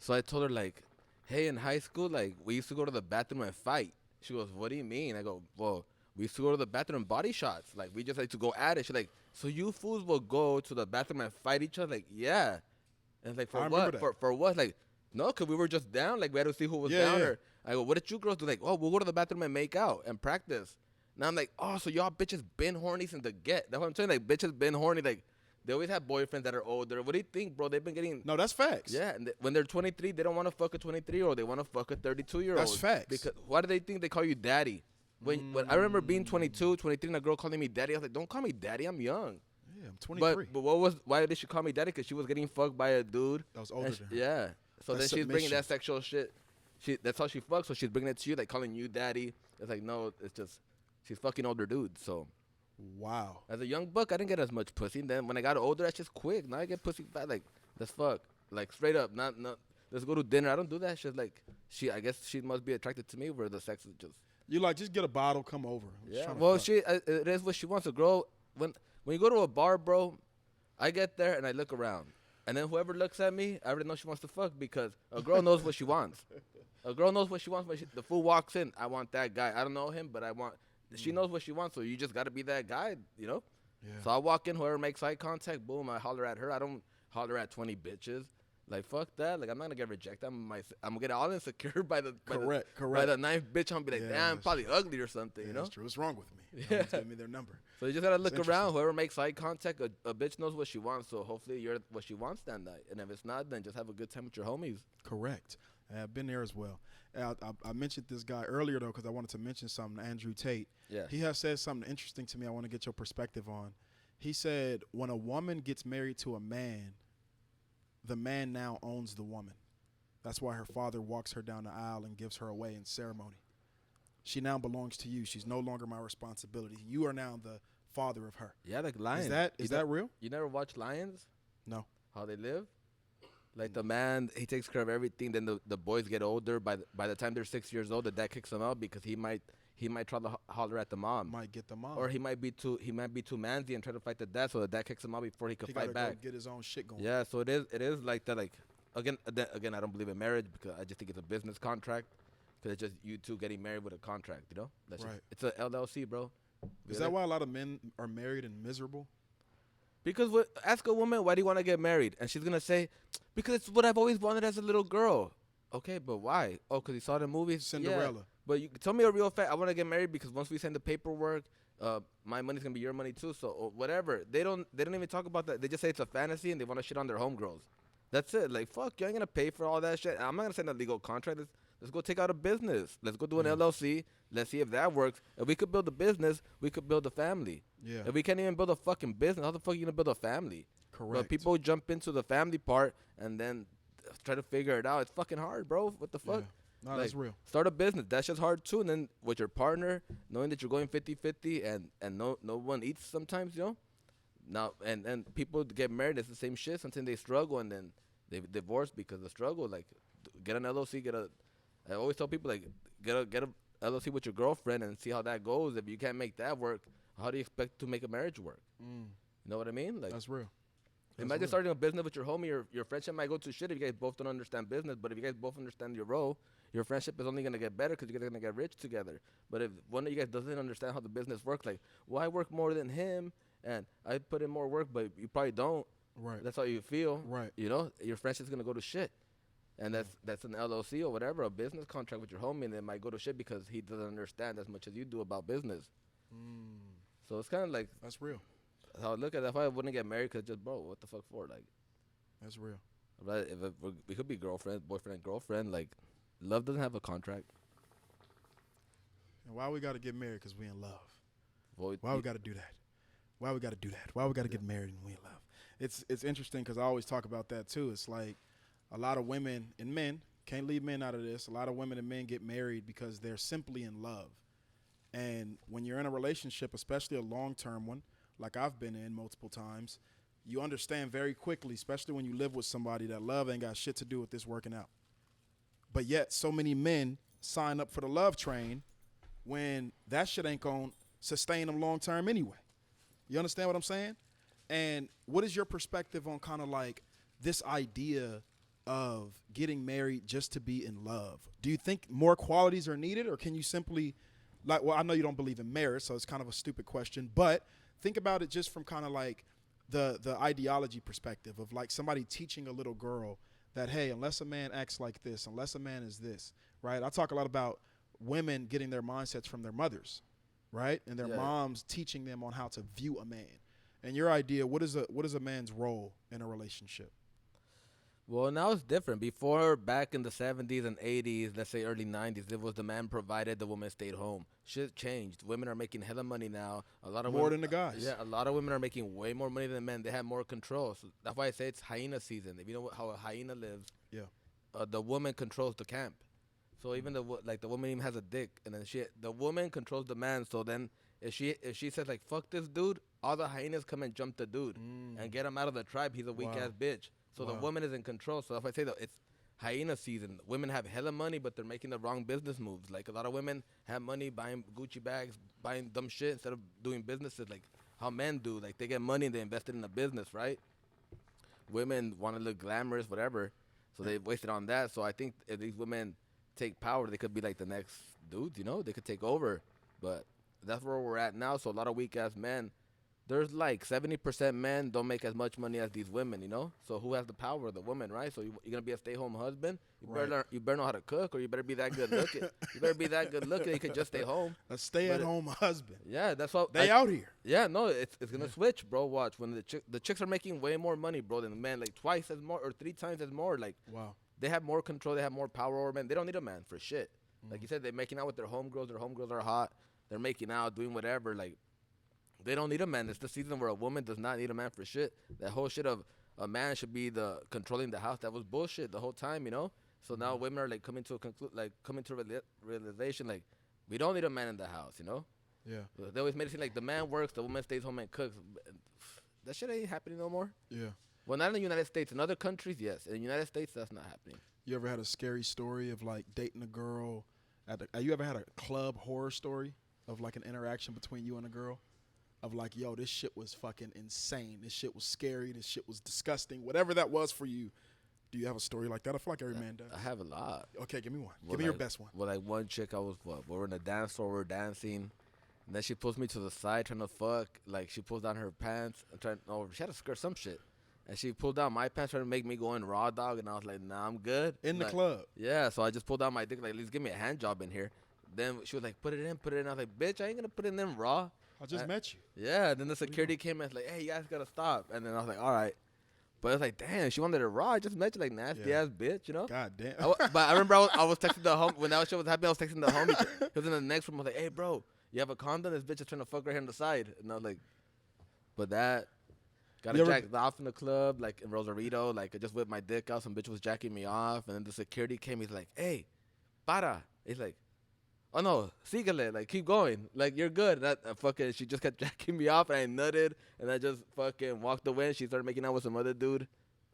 Speaker 4: So I told her, like, hey, in high school, like, we used to go to the bathroom and fight. She goes, what do you mean? I go, well, we used to go to the bathroom and body shots. Like, we just like to go at it. She's like, so you fools will go to the bathroom and fight each other? Like, yeah. And it's like, for
Speaker 3: I remember
Speaker 4: what?
Speaker 3: that.
Speaker 4: For what? Like, no, because we were just down. Like, we had to see who was
Speaker 3: Yeah,
Speaker 4: down.
Speaker 3: yeah.
Speaker 4: Or I go, what did you girls do? Like, oh, we'll go to the bathroom and make out and practice. Now I'm like, oh, so y'all bitches been horny since the get. That's what I'm saying. Like, bitches been horny. Like, they always have boyfriends that are older. What do you think, bro? They've been getting...
Speaker 3: No, that's facts.
Speaker 4: Yeah, and when they're 23, they don't want to fuck a 23-year-old. They want to fuck a 32-year-old.
Speaker 3: That's facts.
Speaker 4: Because why do they think they call you daddy? When I remember being 22, 23, and a girl calling me daddy, I was like, don't call me daddy. I'm young.
Speaker 3: Yeah, I'm 23.
Speaker 4: But why did she call me daddy? Because she was getting fucked by a dude.
Speaker 3: That was older
Speaker 4: and
Speaker 3: than her.
Speaker 4: Yeah. So
Speaker 3: That's
Speaker 4: then she's bringing
Speaker 3: submission.
Speaker 4: that sexual shit. That's how she fucks. So she's bringing it to you, like calling you daddy. It's like, no, it's just, she's fucking older dudes. So
Speaker 3: Wow.
Speaker 4: as a young buck, I didn't get as much pussy. And then when I got older, that's just quick. Now I get pussy fast. Like, let's fuck. Like, straight up. Not, let's go to dinner. I don't do that shit. Like, I guess she must be attracted to me where the sex is just.
Speaker 3: You like, just get a bottle, come over. I'm just
Speaker 4: Yeah.
Speaker 3: trying to
Speaker 4: Well,
Speaker 3: fuck.
Speaker 4: it is what she wants. A girl, when you go to a bar, bro, I get there and I look around. And then whoever looks at me, I already know she wants to fuck because a girl knows what she wants. A girl knows what she wants when the fool walks in. I want that guy. I don't know him, but I want. She knows what she wants, so you just got to be that guy, you know?
Speaker 3: Yeah.
Speaker 4: So I walk in, whoever makes eye contact, boom, I holler at her. I don't holler at 20 bitches. Like, fuck that. Like, I'm not going to get rejected. I'm going to get all insecure by the by the ninth bitch. I'm going to be like,
Speaker 3: Yeah,
Speaker 4: damn, I'm
Speaker 3: that's
Speaker 4: probably ugly or something, you know?
Speaker 3: That's true. What's wrong with me?
Speaker 4: Yeah.
Speaker 3: Give me their number.
Speaker 4: So you just got to look
Speaker 3: That's
Speaker 4: around. Whoever makes eye contact, a bitch knows what she wants. So hopefully you're what she wants that night. And if it's not, then just have a good time with your homies.
Speaker 3: Correct. I've been there as well. I mentioned this guy earlier, though, because I wanted to mention something. Andrew Tate.
Speaker 4: Yeah.
Speaker 3: He has said something interesting to me I want to get your perspective on. He said, when a woman gets married to a man, the man now owns the woman. That's why her father walks her down the aisle and gives her away in ceremony. She now belongs to you. She's no longer my responsibility. You are now the father of her.
Speaker 4: Yeah, like Lions.
Speaker 3: Is that real?
Speaker 4: You never watch Lions?
Speaker 3: No.
Speaker 4: How they live? Like the man, he takes care of everything. Then the boys get older. By the time they're 6 years old, the dad kicks them out because he might try to holler at the mom.
Speaker 3: Might get the mom.
Speaker 4: Or he might be too manly and try to fight the dad, so the dad kicks him out before he could
Speaker 3: he
Speaker 4: fight
Speaker 3: gotta
Speaker 4: back.
Speaker 3: go get his own shit going.
Speaker 4: Yeah, so it is like that. Like again, I don't believe in marriage because I just think it's a business contract. Because it's just you two getting married with a contract, you know? That's
Speaker 3: Right.
Speaker 4: It's a LLC, bro.
Speaker 3: Is that why a lot of men are married and miserable?
Speaker 4: Because ask a woman, why do you want to get married? And she's going to say, because it's what I've always wanted as a little girl. Okay, but why? Oh, because you saw the movies?
Speaker 3: Cinderella.
Speaker 4: Yeah. But you tell me a real fact. I want to get married because once we send the paperwork, my money's going to be your money too. So whatever. They don't even talk about that. They just say it's a fantasy and they want to shit on their homegirls. That's it. Like, fuck, you ain't going to pay for all that shit. I'm not going to send a legal contract. Let's go take out a business. Let's go do an LLC. Let's see if that works. If we could build a business, we could build a family.
Speaker 3: Yeah.
Speaker 4: If we can't even build a fucking business, how the fuck are you going to build a family?
Speaker 3: Correct.
Speaker 4: But people jump into the family part and then try to figure it out. It's fucking hard, bro. What the fuck?
Speaker 3: Yeah. No, that's real.
Speaker 4: Start a business. That's just hard, too. And then with your partner, knowing that you're going 50-50 and no one eats sometimes, you know? Now, and people get married. It's the same shit. Sometimes they struggle and then They divorced because of the struggle. Like, get an LLC, I always tell people, like, get a LLC with your girlfriend and see how that goes. If you can't make that work, how do you expect to make a marriage work? You know what I mean? Like,
Speaker 3: That's real.
Speaker 4: imagine starting a business with your homie. Your friendship might go to shit if you guys both don't understand business. But if you guys both understand your role, your friendship is only going to get better because you guys are going to get rich together. But if one of you guys doesn't understand how the business works, like, well, I work more than him and I put in more work, but you probably don't.
Speaker 3: Right.
Speaker 4: That's how you feel.
Speaker 3: Right.
Speaker 4: You know, your friendship's going to go to shit. And that's an LLC or whatever, a business contract with your homie, and it might go to shit because he doesn't understand as much as you do about business. So it's kind of like,
Speaker 3: That's real.
Speaker 4: how I look at it. If I wouldn't get married, because just, bro, what the fuck for? Like,
Speaker 3: That's real.
Speaker 4: right, we could be girlfriend, boyfriend, and girlfriend. Like, love doesn't have a contract.
Speaker 3: And why we got to get married? Because we in love.
Speaker 4: Well,
Speaker 3: Why we got to do that? Why we got to do that? Why we got to get married and we in love? It's interesting because I always talk about that too. It's like a lot of women and men, can't leave men out of this. A lot of women and men get married because they're simply in love. And when you're in a relationship, especially a long-term one, like I've been in multiple times, you understand very quickly, especially when you live with somebody, that love ain't got shit to do with this working out. But yet so many men sign up for the love train when that shit ain't going to sustain them long-term anyway. You understand what I'm saying? And what is your perspective on kind of like this idea of getting married just to be in love? Do you think more qualities are needed, or can you simply, like, well, I know you don't believe in marriage, so it's kind of a stupid question, but think about it just from kind of like the ideology perspective of like somebody teaching a little girl that, hey, unless a man acts like this, unless a man is this, right? I talk a lot about women getting their mindsets from their mothers, right? And their moms teaching them on how to view a man. And your idea, what is a man's role in a relationship?
Speaker 4: Well, now it's different. Before, back in the 70s and 80s, let's say early 90s, it was the man provided, the woman stayed home. Shit changed. Women are making hella money now. A lot of
Speaker 3: More
Speaker 4: women,
Speaker 3: than the guys.
Speaker 4: Yeah, a lot of women are making way more money than men. They have more control. So that's why I say it's hyena season. If you know how a hyena lives, the woman controls the camp. So even the woman even has a dick, and then the woman controls the man. So then if she says like fuck this dude, all the hyenas come and jump the dude and get him out of the tribe. He's a weak ass bitch. So the woman is in control. So if I say that it's hyena season, women have hella money, but they're making the wrong business moves. Like a lot of women have money buying Gucci bags, buying dumb shit instead of doing businesses like how men do. Like they get money and they invest it in a business, right? Women want to look glamorous, whatever. So they waste it on that. So I think if these women take power, they could be like the next dudes, you know? They could take over. But that's where we're at now. So a lot of weak ass men. There's like 70% men don't make as much money as these women, you know? So who has the power? The woman, right? So you're going to be a stay-home husband? You better know how to cook, or you better be that good looking. You better be that good looking. You could just stay home.
Speaker 3: A stay-at-home husband.
Speaker 4: Yeah, that's what
Speaker 3: they out here.
Speaker 4: Yeah, no, it's going to switch, bro. Watch. When the chicks are making way more money, bro, than the men, like twice as more or 3 times as more. Like,
Speaker 3: wow.
Speaker 4: They have more control. They have more power over men. They don't need a man for shit. Like you said, they're making out with their homegirls. Their homegirls are hot. They're making out, doing whatever. Like, they don't need a man. It's the season where a woman does not need a man for shit. That whole shit of a man should be the controlling the house. That was bullshit the whole time, you know? So now women are like coming to a realization, like, we don't need a man in the house, you know?
Speaker 3: Yeah.
Speaker 4: They always made it seem like the man works, the woman stays home and cooks. That shit ain't happening no more.
Speaker 3: Yeah.
Speaker 4: Well, not in the United States. In other countries, yes. In the United States, that's not happening.
Speaker 3: You ever had a scary story of like dating a girl? You ever had a club horror story of like an interaction between you and a girl? Of like, yo, this shit was fucking insane. This shit was scary. This shit was disgusting. Whatever that was for you. Do you have a story like that? I feel like every man does.
Speaker 4: I have a lot.
Speaker 3: Okay, give me one.
Speaker 4: Well,
Speaker 3: give me your best one.
Speaker 4: Well, like one chick, we were in a dance floor, we were dancing. And then she pulls me to the side trying to fuck. Like, she pulls down her pants. She had a skirt, some shit. And she pulled down my pants trying to make me go in raw dog. And I was like, nah, I'm good.
Speaker 3: In the
Speaker 4: like,
Speaker 3: club?
Speaker 4: Yeah, so I just pulled down my dick, like, at least give me a hand job in here. Then she was like, put it in. I was like, bitch, I ain't going to put it in raw.
Speaker 3: I just met you.
Speaker 4: Yeah, then the security came and was like, hey, you guys got to stop. And then I was like, all right. But I was like, damn, she wanted it raw. I just met you, like, nasty-ass bitch, you know?
Speaker 3: God damn.
Speaker 4: But I remember I was texting the homie. When that shit was happening, I was texting the homie. He was in the next room. I was like, hey, bro, you have a condom? This bitch is trying to fuck right here on the side. And I was like, but that... Got jacked off in the club, like in Rosarito. Like, I just whipped my dick out. Some bitch was jacking me off. And then the security came. He's like, hey, para. He's like, oh, no, sígale. Like, keep going. Like, you're good. And she just kept jacking me off. And I nutted. And I just fucking walked away. And she started making out with some other dude.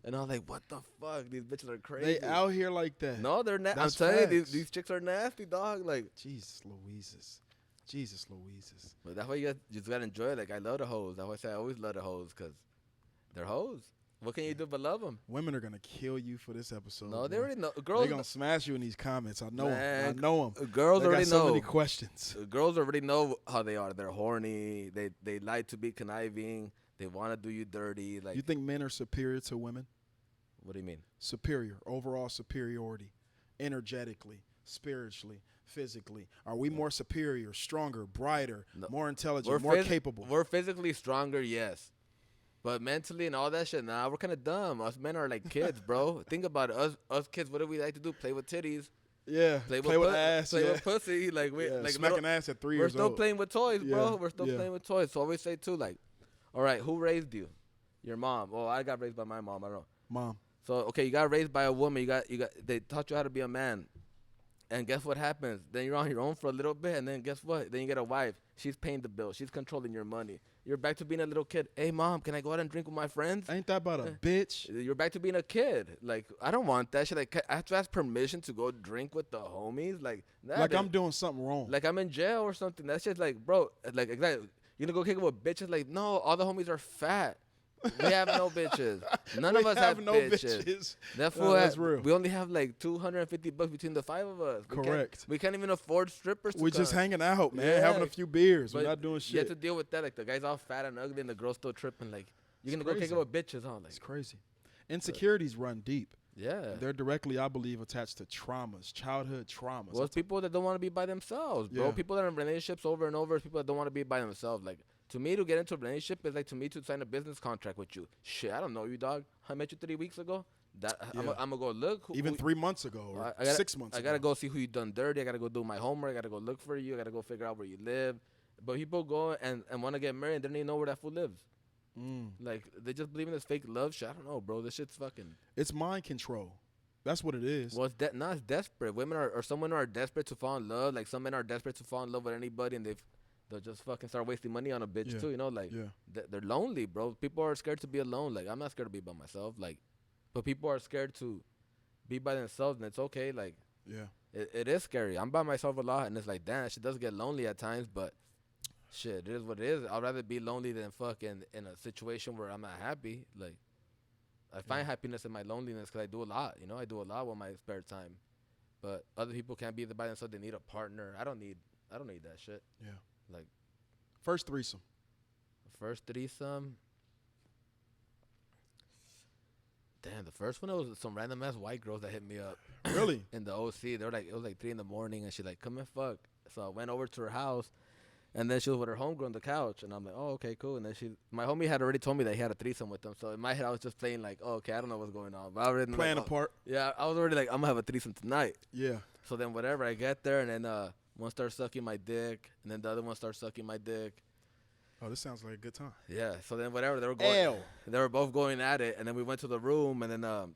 Speaker 4: And I was like, what the fuck? These bitches are crazy.
Speaker 3: They out here like that.
Speaker 4: No, they're nasty. I'm
Speaker 3: That's
Speaker 4: telling you,
Speaker 3: facts.
Speaker 4: these chicks are nasty, dog. Like,
Speaker 3: Jesus Louises. Jesus Louises.
Speaker 4: but that's why you just gotta enjoy it. Like, I love the hoes. That's why I say I always love the hoes, because they're hoes. What can you do but love them?
Speaker 3: Women are gonna kill you for this episode.
Speaker 4: No, they
Speaker 3: boy.
Speaker 4: already know.
Speaker 3: They're
Speaker 4: Girls,
Speaker 3: gonna smash you in these comments. I know 'em.
Speaker 4: Man,
Speaker 3: I know them.
Speaker 4: girls
Speaker 3: They
Speaker 4: already
Speaker 3: got so
Speaker 4: know.
Speaker 3: many questions.
Speaker 4: Girls already know how they are. They're horny. They like to be conniving. They want to do you dirty. Like,
Speaker 3: You think men are superior to women?
Speaker 4: what do you mean?
Speaker 3: Superior, overall superiority, energetically, spiritually, physically. Are we more superior, stronger, brighter, more intelligent, more capable?
Speaker 4: We're physically stronger, yes. But mentally and all that shit, nah, we're kind of dumb. Us men are like kids, bro. Think about it. Us kids, what do we like to do? Play with titties.
Speaker 3: Yeah, play with ass.
Speaker 4: Play
Speaker 3: yeah.
Speaker 4: with pussy. Like, we,
Speaker 3: Yeah,
Speaker 4: like
Speaker 3: smacking ass at 3
Speaker 4: we're
Speaker 3: years
Speaker 4: still
Speaker 3: old.
Speaker 4: playing with toys, bro.
Speaker 3: Yeah,
Speaker 4: We're still
Speaker 3: yeah.
Speaker 4: playing with toys. So I always say, too, like, all right, who raised you? Your mom. Well, I got raised by my mom. I don't know.
Speaker 3: Mom.
Speaker 4: So, okay, you got raised by a woman. They taught you how to be a man. And guess what happens? Then you're on your own for a little bit, and then guess what? Then you get a wife. She's paying the bill. She's controlling your money. You're back to being a little kid. Hey, Mom, can I go out and drink with my friends?
Speaker 3: Ain't that about a bitch?
Speaker 4: You're back to being a kid. Like, I don't want that shit. Like, I have to ask permission to go drink with the homies. Like,
Speaker 3: Like I'm doing something wrong.
Speaker 4: like I'm in jail or something. That's just like, bro, like, exactly. You gonna go kick it with bitches? Like, no, all the homies are fat. We have no bitches. None
Speaker 3: We
Speaker 4: of us have
Speaker 3: no
Speaker 4: bitches. That
Speaker 3: No,
Speaker 4: fool
Speaker 3: that's
Speaker 4: has-
Speaker 3: real.
Speaker 4: We only have like $250 between the 5 of us.
Speaker 3: Correct.
Speaker 4: We can't even afford strippers.
Speaker 3: We just
Speaker 4: come.
Speaker 3: hanging out, man,
Speaker 4: Yeah.
Speaker 3: having a few beers. We're
Speaker 4: But
Speaker 3: not doing
Speaker 4: You have
Speaker 3: shit.
Speaker 4: to deal with that. Like, the guy's all fat and ugly, and the girl's still tripping. Like, you're
Speaker 3: It's
Speaker 4: gonna go kick
Speaker 3: crazy.
Speaker 4: it with bitches, huh? Like,
Speaker 3: It's crazy. Insecurities run deep.
Speaker 4: yeah.
Speaker 3: They're directly, I believe, attached to traumas, childhood traumas.
Speaker 4: Well, it's people that don't want to be by themselves, bro.
Speaker 3: Yeah.
Speaker 4: People that are in relationships over and over, people that don't want to be by themselves. Like, to me, to get into a relationship is like to me to sign a business contract with you. Shit, I don't know you, dog. I met you 3 weeks ago. I'm
Speaker 3: Yeah.
Speaker 4: gonna go look.
Speaker 3: Even 3 months ago or
Speaker 4: I gotta,
Speaker 3: 6 months
Speaker 4: I
Speaker 3: ago.
Speaker 4: gotta go see who you done dirty. I gotta go do my homework. I gotta go look for you. I gotta go figure out where you live. But people go and want to get married and they don't even know where that fool lives. Like, they just believe in this fake love shit. I don't know, bro. This shit's fucking.
Speaker 3: It's mind control. That's what it is.
Speaker 4: Well, it's desperate. Women or some women are desperate to fall in love. Like, some men are desperate to fall in love with anybody, and they'll just fucking start wasting money on a bitch
Speaker 3: Yeah.
Speaker 4: too. You know, like,
Speaker 3: Yeah.
Speaker 4: they're lonely, bro. People are scared to be alone. Like, I'm not scared to be by myself. Like, but people are scared to be by themselves, and it's okay. Like,
Speaker 3: Yeah.
Speaker 4: it is scary. I'm by myself a lot, and it's like, damn, that shit does get lonely at times, but shit, it is what it is. I'd rather be lonely than fucking in a situation where I'm not happy. Like, I find happiness in my loneliness because I do a lot. You know, I do a lot with my spare time. But other people can't be by themselves. They need a partner. I don't need that shit.
Speaker 3: Yeah.
Speaker 4: Like,
Speaker 3: First threesome.
Speaker 4: first threesome. Damn, the first one, it was some random ass white girls that hit me up
Speaker 3: Really?
Speaker 4: in the OC. They were like, it was like 3 a.m, and she like, come and fuck. So I went over to her house, and then she was with her homegirl on the couch, and I'm like, oh, okay, cool. And then my homie had already told me that he had a threesome with them. So in my head, I was just playing like, oh, okay, I don't know what's going on. But I already
Speaker 3: Playing
Speaker 4: like,
Speaker 3: a part.
Speaker 4: Yeah, I was already like, I'm gonna have a threesome tonight.
Speaker 3: Yeah.
Speaker 4: So then whatever, I get there, and then one starts sucking my dick, and then the other one starts sucking my dick.
Speaker 3: Oh, this sounds like a good time.
Speaker 4: Yeah. So then whatever, they were both going at it, and then we went to the room, and then I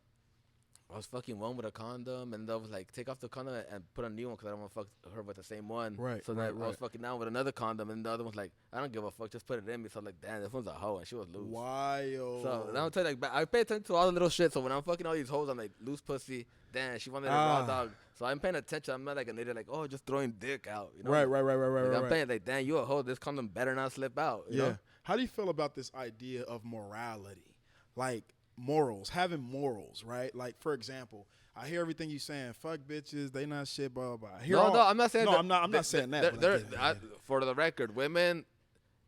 Speaker 4: was fucking one with a condom, and I was like, take off the condom and put a new one because I don't want to fuck her with the same one.
Speaker 3: Right,
Speaker 4: So then
Speaker 3: right,
Speaker 4: I was fucking down with another condom, and the other one's like, I don't give a fuck, just put it in me. So I'm like, damn, this one's a hoe, and she was loose.
Speaker 3: Wild.
Speaker 4: So now I'm telling you, like, I pay attention to all the little shit. So when I'm fucking all these hoes, I'm like, loose pussy. Damn, she wanted a raw dog. So I'm paying attention. I'm not like an idiot, like, oh, just throwing dick out. You know?
Speaker 3: Right.
Speaker 4: Like, I'm paying like, damn, you a hoe. This condom better not slip out. You know?
Speaker 3: How do you feel about this idea of morality? Like morals, having morals, right? Like, for example, I hear everything you saying. Fuck bitches, they not shit, blah, blah, blah. I hear
Speaker 4: No, I'm not saying
Speaker 3: No,
Speaker 4: that.
Speaker 3: I'm not saying that. but I get it.
Speaker 4: For the record, women,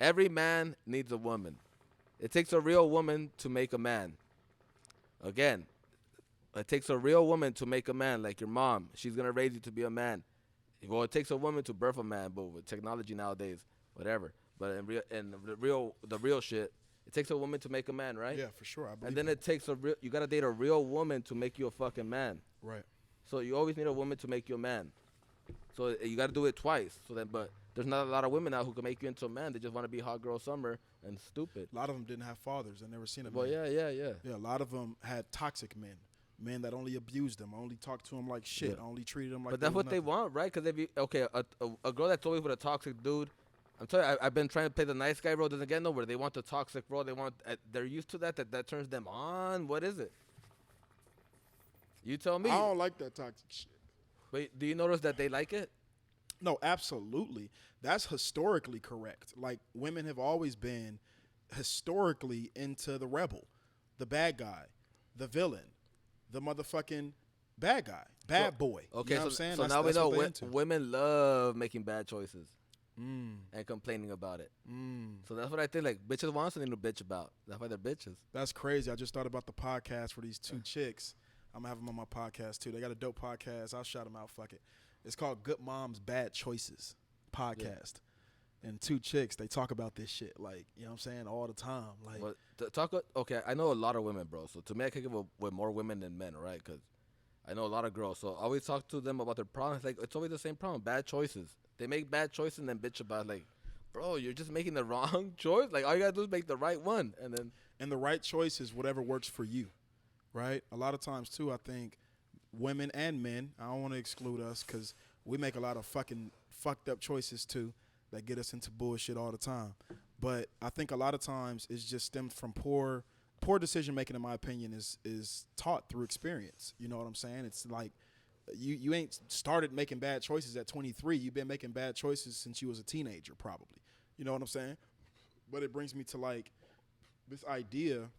Speaker 4: every man needs a woman. It takes a real woman to make a man. Again, it takes a real woman to make a man, like your mom. She's going to raise you to be a man. Well, it takes a woman to birth a man, but with technology nowadays, whatever. But in the real shit, it takes a woman to make a man, right?
Speaker 3: Yeah, for sure. I believe
Speaker 4: And then
Speaker 3: that.
Speaker 4: it takes you got to date a real woman to make you a fucking man.
Speaker 3: Right.
Speaker 4: So you always need a woman to make you a man. So you got to do it twice. But there's not a lot of women out who can make you into a man. They just want to be hot girl summer and stupid.
Speaker 3: A lot of them didn't have fathers. I never seen a
Speaker 4: Well,
Speaker 3: man.
Speaker 4: yeah.
Speaker 3: Yeah, a lot of them had toxic men that only abused them, only talked to them like shit, only treated them like.
Speaker 4: But that's what they want, right? Because a girl that's always with a toxic dude. I'm telling you, I've been trying to play the nice guy role. Doesn't get nowhere. They want the toxic role. They're used to that. That turns them on. What is it? You tell me.
Speaker 3: I don't like that toxic shit.
Speaker 4: But do you notice that they like it?
Speaker 3: No, absolutely. That's historically correct. Like, women have always been historically into the rebel, the bad guy, the villain, the motherfucking bad guy, bad boy.
Speaker 4: Okay,
Speaker 3: you know
Speaker 4: so,
Speaker 3: what I'm saying?
Speaker 4: so
Speaker 3: That's,
Speaker 4: now we
Speaker 3: that's
Speaker 4: know
Speaker 3: what they into.
Speaker 4: women love making bad choices and complaining about it. So that's what I think. Like, bitches want something to bitch about. That's why they're bitches.
Speaker 3: That's crazy. I just thought about the podcast for these two chicks. I'm going to have them on my podcast, too. They got a dope podcast. I'll shout them out. Fuck it. It's called Good Moms, Bad Choices podcast. Yeah. And two chicks, they talk about this shit, like, you know what I'm saying, all the time. Like,
Speaker 4: Okay, I know a lot of women, bro. So to me, I can give with more women than men, right? Because I know a lot of girls. So I always talk to them about their problems. Like, it's always the same problem, bad choices. They make bad choices and then bitch about, like, bro, you're just making the wrong choice. Like, all you got to do is make the right one.
Speaker 3: And the right choice is whatever works for you, right? A lot of times, too, I think women and men, I don't want to exclude us because we make a lot of fucking fucked up choices, too, that get us into bullshit all the time. But I think a lot of times it's just stemmed from poor decision making, in my opinion, is taught through experience. You know what I'm saying? It's like you ain't started making bad choices at 23. You've been making bad choices since you was a teenager, probably. You know what I'm saying? But it brings me to like this idea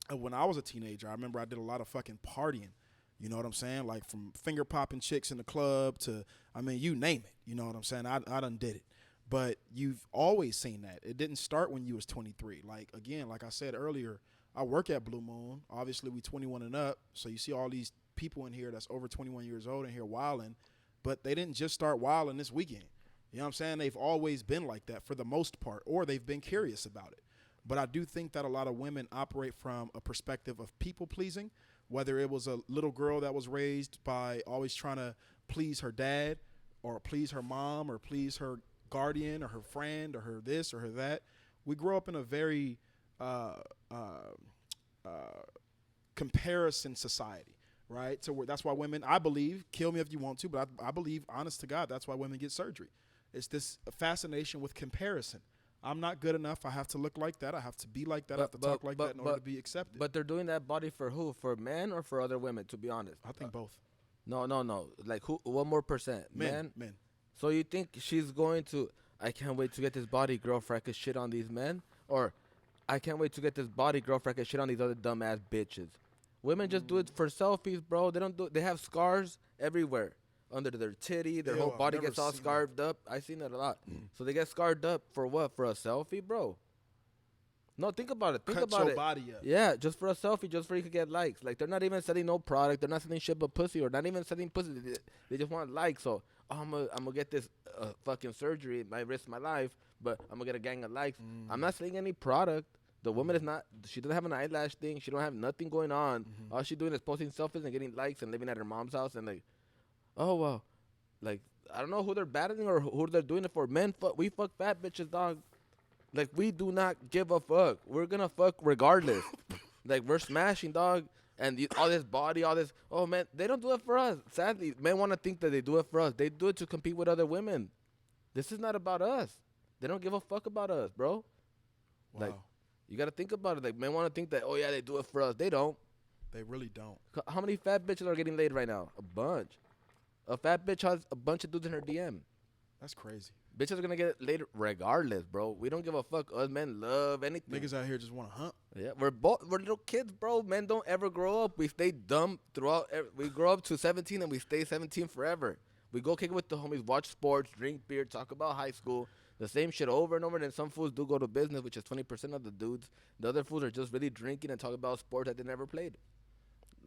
Speaker 3: of when I was a teenager. I remember I did a lot of fucking partying. You know what I'm saying? Like from finger popping chicks in the club to, I mean, you name it. You know what I'm saying? I done did it. But you've always seen that. It didn't start when you was 23. Like, again, like I said earlier, I work at Blue Moon. Obviously, we 21 and up. So you see all these people in here that's over 21 years old in here wilding. But they didn't just start wilding this weekend. You know what I'm saying? They've always been like that for the most part, or they've been curious about it. But I do think that a lot of women operate from a perspective of people pleasing, whether it was a little girl that was raised by always trying to please her dad or please her mom or please her guardian or her friend or her this or her that. We grow up in a very comparison society, right? So that's why women, I believe, kill me if you want to, but I believe, honest to God, that's why women get surgery. It's this fascination with comparison. I'm not good enough. I have to look like that. I have to be like that. I have to talk like that in order to be accepted.
Speaker 4: But they're doing that body for who? For men or for other women, to be honest?
Speaker 3: I think both.
Speaker 4: No. Like, who? What more percent?
Speaker 3: Men.
Speaker 4: So you think she's going to, I can't wait to get this body, girlfriend, I could shit on these men? Or, I can't wait to get this body, girlfriend, I could shit on these other dumbass bitches? Women just do it for selfies, bro. They don't do. They have scars everywhere. Under their titty, their whole body gets all scarred up. I've seen that a lot. So they get scarred up for what? For a selfie, bro? No, think about it. Think
Speaker 3: Cut
Speaker 4: about
Speaker 3: your
Speaker 4: it.
Speaker 3: body up.
Speaker 4: Yeah, just for a selfie, just for you could get likes. Like, they're not even selling no product. They're not selling shit but pussy, or not even selling pussy. They just want likes. So, I'm gonna get this fucking surgery. It might risk my life, but I'm gonna get a gang of likes. I'm not selling any product. The woman is not. She doesn't have an eyelash thing. She don't have nothing going on. All she's doing is posting selfies and getting likes and living at her mom's house and like, oh well, like I don't know who they're battling or who they're doing it for. Men, we fuck fat bitches, dog. Like, we do not give a fuck. We're gonna fuck regardless. Like, we're smashing, dog. And all this body, all this. Oh, man, they don't do it for us. Sadly, men want to think that they do it for us. They do it to compete with other women. This is not about us. They don't give a fuck about us, bro.
Speaker 3: Wow.
Speaker 4: Like, you got to think about it. Like, men want to think that, oh, yeah, they do it for us. They don't.
Speaker 3: They really don't.
Speaker 4: How many fat bitches are getting laid right now? A bunch. A fat bitch has a bunch of dudes in her DM.
Speaker 3: That's crazy.
Speaker 4: Bitches are going to get laid regardless, bro. We don't give a fuck. Us men love anything.
Speaker 3: Niggas out here just want to hump.
Speaker 4: Yeah, we're little kids, bro. Men don't ever grow up. We stay dumb throughout. We grow up to 17 and we stay 17 forever. We go kick it with the homies, watch sports, drink beer, talk about high school. The same shit over and over. And then some fools do go to business, which is 20% of the dudes. The other fools are just really drinking and talk about sports that they never played.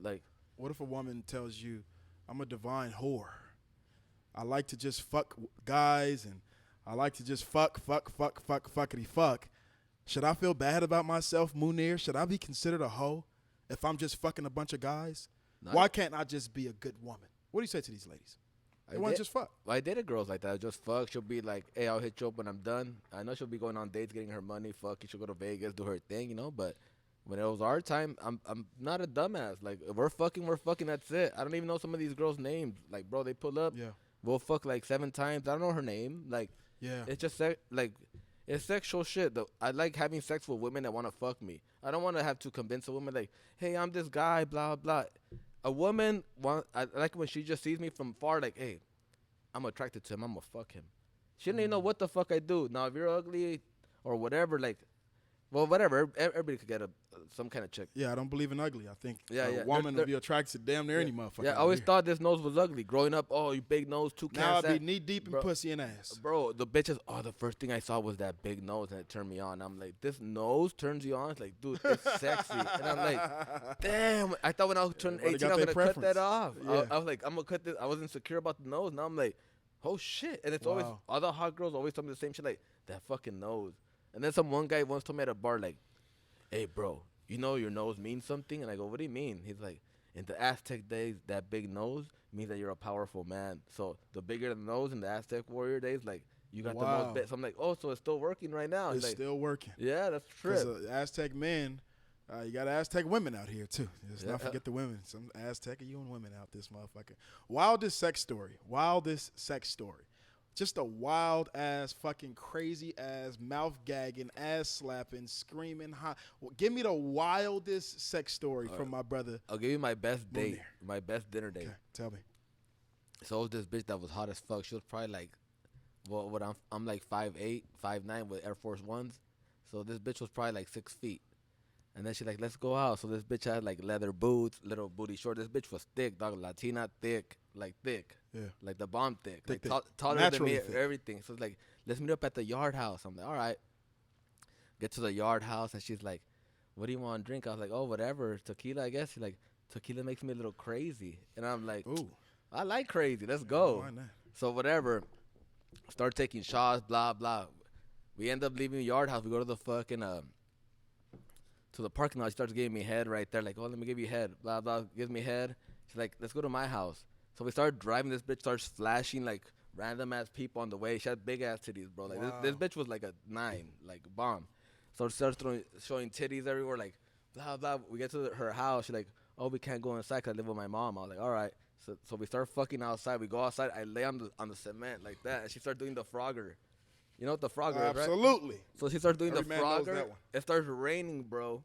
Speaker 4: Like,
Speaker 3: what if a woman tells you, I'm a divine whore. I like to just fuck guys and I like to just fuckity fuck. Should I feel bad about myself, Munir? Should I be considered a hoe if I'm just fucking a bunch of guys? Why can't I just be a good woman? What do you say to these ladies? They want to just fuck.
Speaker 4: I dated girls like that. Just fuck. She'll be like, hey, I'll hit you up when I'm done. I know she'll be going on dates, getting her money. Fuck, she'll go to Vegas, do her thing, you know. But when it was our time, I'm not a dumbass. Like, if we're fucking, that's it. I don't even know some of these girls' names. Like, bro, they pull up.
Speaker 3: Yeah.
Speaker 4: We'll fuck like 7 times. I don't know her name. Like,
Speaker 3: yeah.
Speaker 4: It's just like, it's sexual shit. Though I like having sex with women that want to fuck me. I don't want to have to convince a woman like, hey, I'm this guy, blah blah. A woman, I like when she just sees me from far, like, hey, I'm attracted to him. I'm gonna fuck him. She didn't even know what the fuck I do. Now, if you're ugly or whatever, like, well, whatever. Everybody could get some kind of chick.
Speaker 3: Yeah, I don't believe in ugly. I think
Speaker 4: Yeah,
Speaker 3: a
Speaker 4: yeah.
Speaker 3: woman would be attracted to damn near any motherfucker.
Speaker 4: Yeah, I always thought this nose was ugly. Growing up, oh, you big nose, too
Speaker 3: Now
Speaker 4: cats.
Speaker 3: I'd be knee deep in pussy and ass.
Speaker 4: Bro, the bitches, the first thing I saw was that big nose, and it turned me on. I'm like, this nose turns you on? It's like, dude, it's sexy. And I'm like, damn. I thought when I was turning 18, I was going to cut that off.
Speaker 3: Yeah.
Speaker 4: I was like, I'm going to cut this. I was insecure about the nose. Now I'm like, oh, shit. And it's always, other hot girls always tell me the same shit, like, that fucking nose. And then one guy once told me at a bar, like, hey, bro, you know your nose means something? And I go, what do you mean? He's like, in the Aztec days, that big nose means that you're a powerful man. So the bigger the nose in the Aztec warrior days, like, you got the most bit. So I'm like, oh, so it's still working right now.
Speaker 3: It's
Speaker 4: like,
Speaker 3: still working.
Speaker 4: Yeah, that's true.
Speaker 3: Because Aztec men, you got Aztec women out here, too. Let's not forget the women. Some Aztec and you and women out this motherfucker. Wildest sex story. Just a wild ass, fucking crazy ass, mouth gagging, ass slapping, screaming. Give me the wildest sex story from my brother.
Speaker 4: I'll give you my best date,
Speaker 3: Munir.
Speaker 4: my best dinner date.
Speaker 3: Okay, tell me.
Speaker 4: So it was this bitch that was hot as fuck. She was probably like, well, what I'm like 5'8", 5'9" with Air Force Ones. So this bitch was probably like 6 feet. And then she like, let's go out. So this bitch had like leather boots, little booty short. This bitch was thick, dog. Latina thick, like thick.
Speaker 3: Yeah.
Speaker 4: Like the bomb thick.
Speaker 3: Thick,
Speaker 4: like
Speaker 3: thick.
Speaker 4: taller
Speaker 3: Naturally
Speaker 4: than me,
Speaker 3: thick.
Speaker 4: everything. So it's like, let's meet up at the yard house. I'm like, all right. Get to the yard house and she's like, what do you want to drink? I was like, oh, whatever. Tequila, I guess. She's like, tequila makes me a little crazy. And I'm like,
Speaker 3: Ooh.
Speaker 4: I like crazy. Let's go.
Speaker 3: Why not?
Speaker 4: So whatever. Start taking shots, blah, blah. We end up leaving the yard house. We go to the fucking, to the parking lot. She starts giving me head right there. Like, oh, let me give you head. Blah, blah. Gives me head. She's like, let's go to my house. So we start driving. This bitch starts flashing, like, random-ass people on the way. She had big-ass titties, bro. Like, this bitch was like a 9, like, bomb. So she starts showing titties everywhere, like, blah, blah. We get to her house. She's like, oh, we can't go inside because I live with my mom. I was like, all right. So we start fucking outside. We go outside. I lay on the cement like that. And she starts doing the Frogger. You know what the Frogger is, right?
Speaker 3: Absolutely.
Speaker 4: So she starts doing
Speaker 3: Every
Speaker 4: the
Speaker 3: man knows
Speaker 4: Frogger.
Speaker 3: that one.
Speaker 4: It starts raining, bro.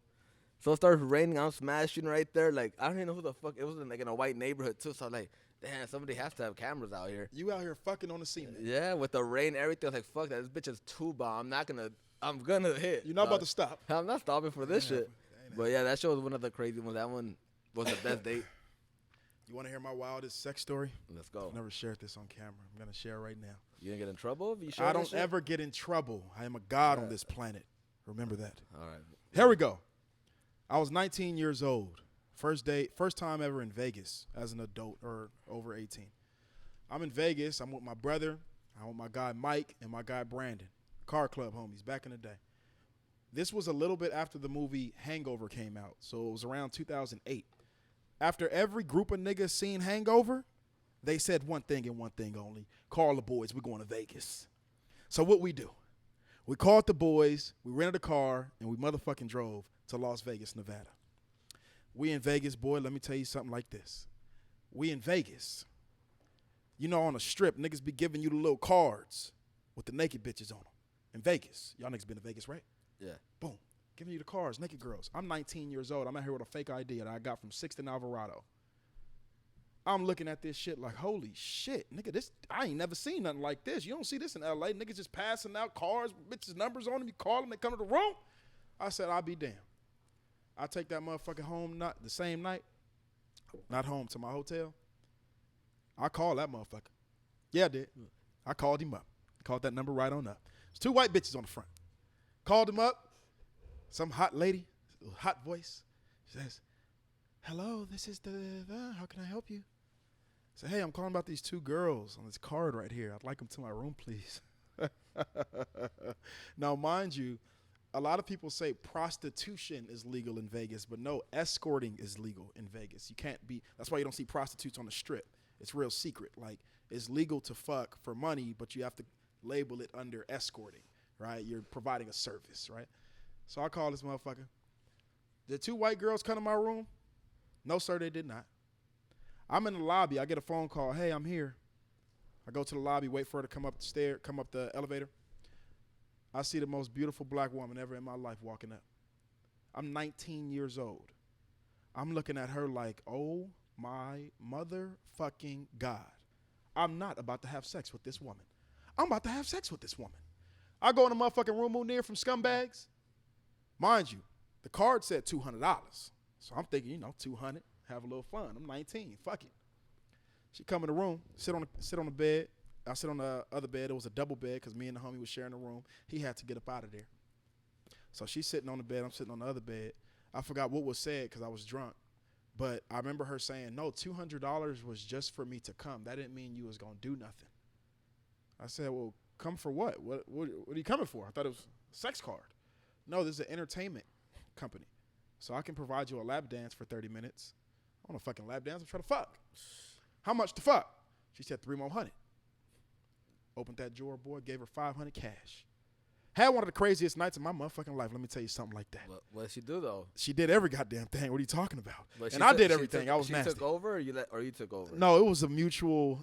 Speaker 4: So it starts raining. I'm smashing right there. Like, I don't even know who the fuck. It was in a white neighborhood, too. So I'm like, damn, somebody has to have cameras out here.
Speaker 3: You out here fucking on the cement.
Speaker 4: Yeah, with the rain, everything. I was like, fuck that. This bitch is too bomb. I'm gonna hit.
Speaker 3: You're not about to stop.
Speaker 4: I'm not stopping for this shit. But yeah, that show was one of the crazy ones. That one was the best date.
Speaker 3: You want to hear my wildest sex story?
Speaker 4: Let's go.
Speaker 3: I've never shared this on camera. I'm going to share right now.
Speaker 4: You didn't get in trouble if you showed
Speaker 3: I
Speaker 4: that
Speaker 3: don't
Speaker 4: shit?
Speaker 3: ever get in trouble. I am a god on this planet. Remember that.
Speaker 4: All right.
Speaker 3: Here we go. I was 19 years old. First time ever in Vegas as an adult or over 18. I'm in Vegas. I'm with my brother. I'm with my guy Mike and my guy Brandon. Car club homies back in the day. This was a little bit after the movie Hangover came out. So it was around 2008. After every group of niggas seen Hangover, they said one thing and one thing only. Call the boys. We're going to Vegas. So what we do? We called the boys. We rented a car, and we motherfucking drove to Las Vegas, Nevada. We in Vegas, boy, let me tell you something like this. We in Vegas. You know, on a strip, niggas be giving you the little cards with the naked bitches on them. In Vegas. Y'all niggas been to Vegas, right?
Speaker 4: Yeah.
Speaker 3: Boom. Giving you the cards, naked girls. I'm 19 years old. I'm out here with a fake ID that I got from 6th and Alvarado. I'm looking at this shit like, holy shit, nigga, I ain't never seen nothing like this. You don't see this in LA. Niggas just passing out cards, bitches' numbers on them. You call them, they come to the room. I said, I'll be damned. I take that motherfucker home the same night, not home, to my hotel. I called that motherfucker. Yeah, I did. I called him up. Called that number right on up. There's 2 white bitches on the front. Called him up. Some hot lady, hot voice, says, hello, this is how can I help you? I said, hey, I'm calling about these 2 girls on this card right here. I'd like them to my room, please. Now, mind you, a lot of people say prostitution is legal in Vegas, but no, escorting is legal in Vegas. You can't that's why you don't see prostitutes on the strip. It's real secret. Like, it's legal to fuck for money, but you have to label it under escorting, right? You're providing a service, right? So I call this motherfucker. Did 2 white girls come to my room? No, sir, they did not. I'm in the lobby. I get a phone call. Hey, I'm here. I go to the lobby, wait for her to come up the elevator. I see the most beautiful black woman ever in my life walking up. I'm 19 years old. I'm looking at her like, oh my motherfucking God, I'm not about to have sex with this woman. I'm about to have sex with this woman. I go in the motherfucking room, Munir from ScumBags. Mind you, the card said $200. So I'm thinking, you know, 200, have a little fun. I'm 19, fuck it. She come in the room, sit on the bed. I sit on the other bed. It was a double bed because me and the homie was sharing the room. He had to get up out of there. So she's sitting on the bed. I'm sitting on the other bed. I forgot what was said because I was drunk. But I remember her saying, no, $200 was just for me to come. That didn't mean you was going to do nothing. I said, well, come for what? What are you coming for? I thought it was a sex card. No, this is an entertainment company. So I can provide you a lap dance for 30 minutes. I want a fucking lap dance. I'm trying to fuck. How much to fuck? She said $300 more. Opened that drawer, boy, gave her $500 cash. Had one of the craziest nights of my motherfucking life. Let me tell you something like that.
Speaker 4: What did she do though?
Speaker 3: She did every goddamn thing. What are you talking about?
Speaker 4: But
Speaker 3: and I did everything. I was
Speaker 4: she
Speaker 3: nasty.
Speaker 4: She took over, or you took over?
Speaker 3: No, it was a mutual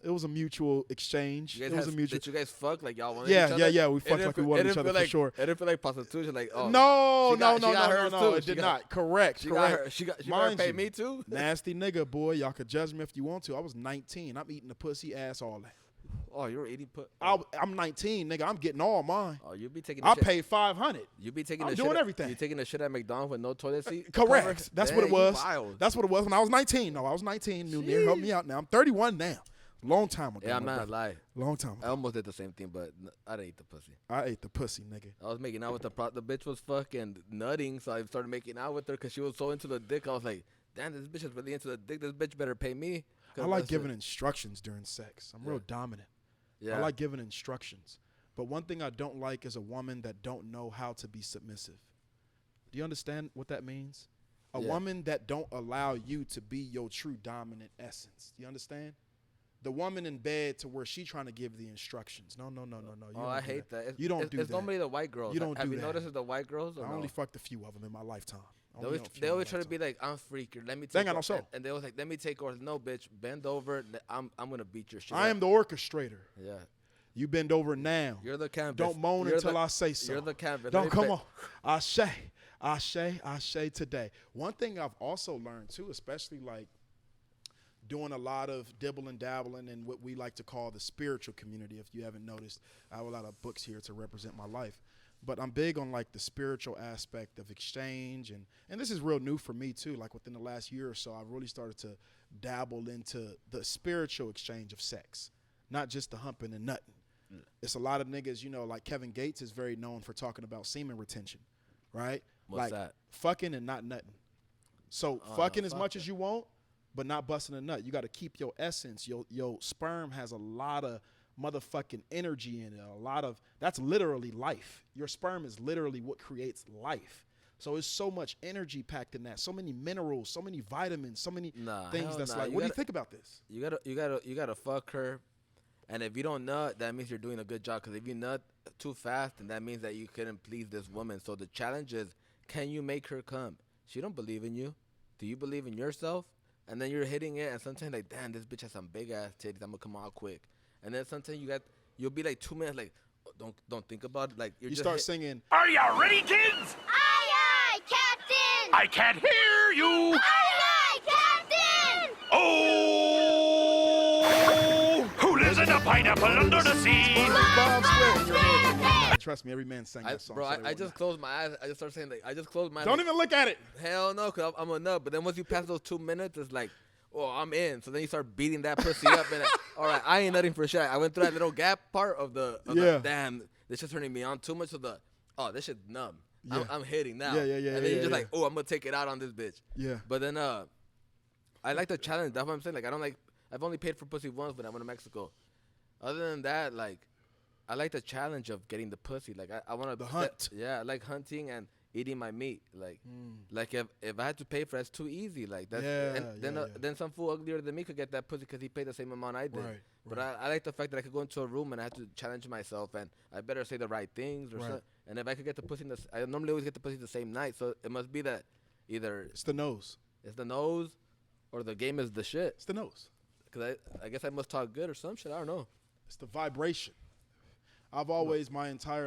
Speaker 3: exchange.
Speaker 4: It
Speaker 3: was a mutual.
Speaker 4: Did you guys fuck like y'all wanted
Speaker 3: Yeah,
Speaker 4: each other?
Speaker 3: yeah. We fucked like we wanted each other for sure.
Speaker 4: It didn't feel like prostitution. Like, oh,
Speaker 3: no. It
Speaker 4: She
Speaker 3: did not. Correct.
Speaker 4: She
Speaker 3: correct.
Speaker 4: better pay me too.
Speaker 3: Nasty nigga, boy. Y'all could judge me if you want to. I was 19. I'm eating the pussy ass all that.
Speaker 4: Oh, you were eating
Speaker 3: I'm 19, nigga. I'm getting all mine.
Speaker 4: Oh, you be taking.
Speaker 3: I paid $500.
Speaker 4: You be taking.
Speaker 3: I'm doing everything.
Speaker 4: You taking the shit at McDonald's with no toilet seat?
Speaker 3: Correct.
Speaker 4: Cover?
Speaker 3: That's
Speaker 4: Dang,
Speaker 3: what it was.
Speaker 4: Wild.
Speaker 3: That's what it was when I was 19. No, I was 19. Munir, help me out now. I'm 31 now. Long time ago.
Speaker 4: Yeah, I'm not gonna lie.
Speaker 3: Long time
Speaker 4: I
Speaker 3: ago.
Speaker 4: almost did the same thing, but I didn't eat the pussy.
Speaker 3: I ate the pussy, nigga.
Speaker 4: I was making out with the bitch was fucking nutting, so I started making out with her because she was so into the dick. I was like, damn, this bitch is really into the dick. This bitch better pay me.
Speaker 3: I like giving instructions during sex. I'm real dominant.
Speaker 4: Yeah.
Speaker 3: I like giving instructions. But one thing I don't like is a woman that don't know how to be submissive. Do you understand what that means? A woman that don't allow you to be your true dominant essence. Do you understand? The woman in bed to where she trying to give the instructions. No.
Speaker 4: Oh, I hate that.
Speaker 3: You don't do that.
Speaker 4: It's normally the white girls.
Speaker 3: You don't
Speaker 4: Have
Speaker 3: do
Speaker 4: you
Speaker 3: that.
Speaker 4: noticed it's the white girls? Or
Speaker 3: I
Speaker 4: no?
Speaker 3: only fucked a few of them in my lifetime.
Speaker 4: They always try to be like, I'm freaky. Let me
Speaker 3: They
Speaker 4: take
Speaker 3: ain't got no soul.
Speaker 4: and they was like, let me take orders. No, bitch, bend over. I'm gonna beat your shit.
Speaker 3: I am the orchestrator.
Speaker 4: Yeah.
Speaker 3: You bend over now.
Speaker 4: You're the canvas.
Speaker 3: Don't moan until I say so.
Speaker 4: You're the canvas.
Speaker 3: Don't come on. Ashe today. One thing I've also learned too, especially like doing a lot of dibble and dabbling in what we like to call the spiritual community. If you haven't noticed, I have a lot of books here to represent my life. But I'm big on like the spiritual aspect of exchange, and this is real new for me too. Like within the last year or so, I've really started to dabble into the spiritual exchange of sex, not just the humping and nutting. It's a lot of niggas, you know, like Kevin Gates is very known for talking about semen retention, right?
Speaker 4: What's
Speaker 3: like
Speaker 4: that?
Speaker 3: Fucking and not nutting. So fucking as much as you want, but not busting a nut. You got to keep your essence. Your sperm has a lot of motherfucking energy in it. That's literally life. Your sperm is literally what creates life. So it's so much energy packed in that. So many minerals, so many vitamins, so many things. That's like, what do you think about this?
Speaker 4: You gotta fuck her, and if you don't nut, that means you're doing a good job. Because if you nut too fast, then that means that you couldn't please this woman. So the challenge is, can you make her come? She don't believe in you. Do you believe in yourself? And then you're hitting it, and sometimes like, damn, this bitch has some big ass titties. I'm gonna come out quick. And then sometimes you'll be like 2 minutes, like, don't think about it. Like
Speaker 3: You start singing.
Speaker 6: Are you ready, kids?
Speaker 7: Aye, aye, Captain!
Speaker 6: I can't hear you.
Speaker 7: Aye, aye, Captain!
Speaker 6: Oh! Who lives in a pineapple under the sea?
Speaker 3: Bob Square. Trust me, every man sang that song.
Speaker 4: Bro,
Speaker 3: so they
Speaker 4: I
Speaker 3: would
Speaker 4: just
Speaker 3: know.
Speaker 4: closed my eyes. I just started saying like, I just closed my eyes.
Speaker 3: Don't
Speaker 4: like,
Speaker 3: even look at it.
Speaker 4: Hell no, because I'm a nut. But then once you pass those 2 minutes, it's like, oh, I'm in. So then you start beating that pussy up. And all right, I ain't nutting for shit. I went through that little gap part of the damn, this shit's turning me on too much of the, this shit's numb.
Speaker 3: Yeah.
Speaker 4: I'm hitting now.
Speaker 3: Yeah.
Speaker 4: And then you're just like, oh, I'm going to take it out on this bitch.
Speaker 3: Yeah.
Speaker 4: But then I like the challenge. That's what I'm saying. Like, I've only paid for pussy once when I went to Mexico. Other than that, like, I like the challenge of getting the pussy. Like, I want to
Speaker 3: hunt.
Speaker 4: Yeah, I like hunting and eating my meat. Like if I had to pay for it, it's too easy. Like that's then some fool uglier than me could get that pussy because he paid the same amount I did.
Speaker 3: Right,
Speaker 4: But I like the fact that I could go into a room and I have to challenge myself and I better say the right things or something. And if I could get the pussy, I normally always get the pussy the same night. So it must be that either
Speaker 3: It's the nose.
Speaker 4: it's the nose or the game is the shit.
Speaker 3: It's the nose.
Speaker 4: Because I guess I must talk good or some shit. I don't know.
Speaker 3: It's the vibration. I've always, my entire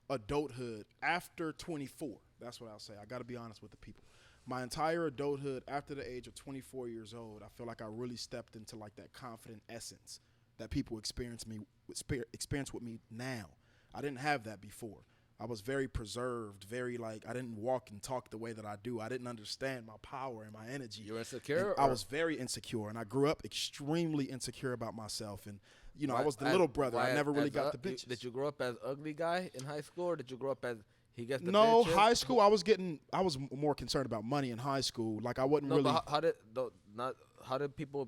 Speaker 3: adulthood after 24, that's what I'll say. I got to be honest with the people. my entire adulthood after the age of 24 years old, I feel like I really stepped into like that confident essence that people experience with me now. I didn't have that before. I was very preserved, very like I didn't walk and talk the way that I do. I didn't understand my power and my energy.
Speaker 4: You were insecure?
Speaker 3: I was very insecure, and I grew up extremely insecure about myself. And you know, I was the little brother. I never really got the bitches.
Speaker 4: Did you grow up as ugly guy in high school, or did you grow up as he gets the
Speaker 3: No,
Speaker 4: bitches?
Speaker 3: high school I was more concerned about money in high school. Like I wasn't really.
Speaker 4: But how did people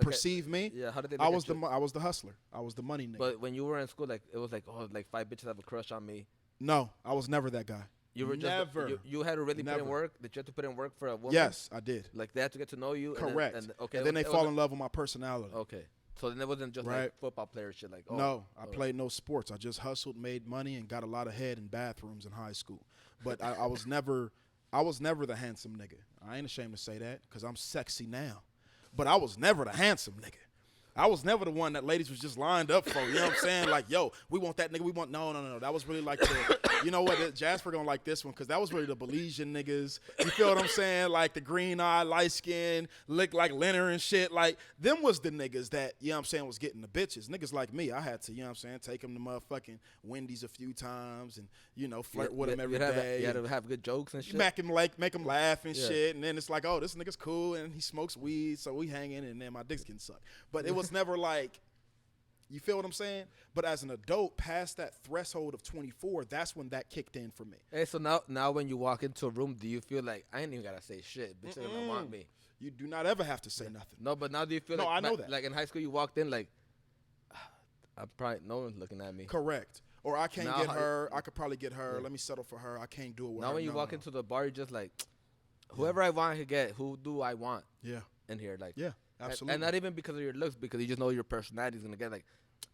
Speaker 3: perceive me?
Speaker 4: Yeah, how did they?
Speaker 3: I was the hustler. I was the money nigga.
Speaker 4: But when you were in school, like it was like, oh, like 5 bitches have a crush on me.
Speaker 3: No, I was never that guy.
Speaker 4: You were
Speaker 3: never.
Speaker 4: You had to really put in
Speaker 3: Never.
Speaker 4: work. Did you have to put in work for a woman?
Speaker 3: Yes, I did.
Speaker 4: Like they had to get to know you.
Speaker 3: Correct.
Speaker 4: And
Speaker 3: then they fall in love with my personality.
Speaker 4: Okay. So then it wasn't just
Speaker 3: Right.
Speaker 4: like football player shit. Like
Speaker 3: No, I played no sports. I just hustled, made money, and got a lot of head in bathrooms in high school. But I was never the handsome nigga. I ain't ashamed to say that because I'm sexy now. But I was never the handsome nigga. I was never the one that ladies was just lined up for. You know what I'm saying? Like, yo, we want that nigga. We want no. That was really like the, you know what? Jasper gonna like this one because that was really the Belizean niggas. You feel what I'm saying? Like the green eye, light skin, look like Leonard and shit. Like them was the niggas that, you know what I'm saying, was getting the bitches. Niggas like me, I had to, you know what I'm saying, take them to motherfucking Wendy's a few times and, you know, flirt with them every day.
Speaker 4: You had to have good jokes and shit.
Speaker 3: Make them laugh and shit. And then it's like, oh, this nigga's cool and he smokes weed, so we hanging and then my dick's getting sucked. But it was never like, you feel what I'm saying? But as an adult, past that threshold of 24, that's when that kicked in for me.
Speaker 4: Hey, so now when you walk into a room, do you feel like I ain't even gotta say shit? Bitch, they're gonna want me.
Speaker 3: You do not ever have to say nothing.
Speaker 4: No, but now do you feel
Speaker 3: No,
Speaker 4: like
Speaker 3: I know that.
Speaker 4: Like in high school, you walked in like, I'm probably no one's looking at me.
Speaker 3: Correct. Or I can't
Speaker 4: Now
Speaker 3: get
Speaker 4: how-
Speaker 3: her. I could probably get her. Let me settle for her. I can't do it with her.
Speaker 4: Now when you walk into the bar, you're just like, whoever I want to get, who do I want
Speaker 3: Yeah.
Speaker 4: in here? Like,
Speaker 3: Yeah, absolutely.
Speaker 4: And not even because of your looks, because you just know your personality is gonna get like,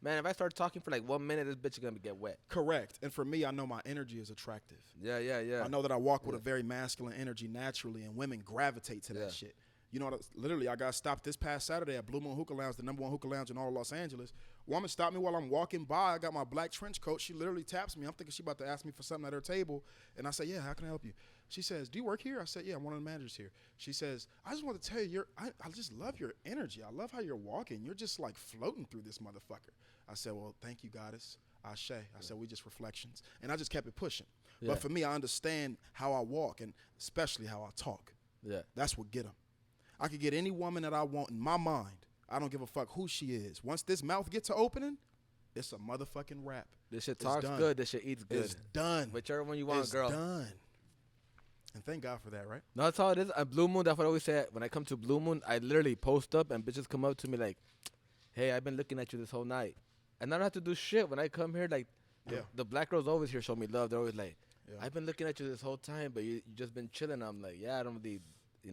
Speaker 4: man, if I start talking for like 1 minute, this bitch is gonna get wet.
Speaker 3: Correct. And for me, I know my energy is attractive.
Speaker 4: Yeah.
Speaker 3: I know that I walk with a very masculine energy naturally, and women gravitate to that shit. You know, literally, I got stopped this past Saturday at Blue Moon Hookah Lounge, the #1 hookah lounge in all of Los Angeles. Woman stopped me while I'm walking by. I got my black trench coat. She literally taps me. I'm thinking she about to ask me for something at her table. And I say, yeah, how can I help you? She says, do you work here? I said, yeah, I'm one of the managers here. She says, I just want to tell you, I just love your energy. I love how you're walking. You're just like floating through this motherfucker. I said, well, thank you, goddess. Ashe. I said, we just reflections. And I just kept it pushing.
Speaker 4: Yeah.
Speaker 3: But for me, I understand how I walk and especially how I talk.
Speaker 4: Yeah.
Speaker 3: That's what get them. I could get any woman that I want in my mind. I don't give a fuck who she is. Once this mouth gets to opening, it's a motherfucking wrap.
Speaker 4: This shit
Speaker 3: It's
Speaker 4: talks
Speaker 3: done.
Speaker 4: good. This shit eats good.
Speaker 3: It's done.
Speaker 4: Whichever one you want,
Speaker 3: It's
Speaker 4: girl.
Speaker 3: done. And thank God for that, right?
Speaker 4: No, that's all it is. At Blue Moon, that's what I always say. When I come to Blue Moon, I literally post up and bitches come up to me like, hey, I've been looking at you this whole night. And I don't have to do shit. When I come here, like,
Speaker 3: Yeah.
Speaker 4: the black girls always here show me love. They're always like,
Speaker 3: Yeah.
Speaker 4: I've been looking at you this whole time, but you just been chilling. I'm like, yeah, I don't really,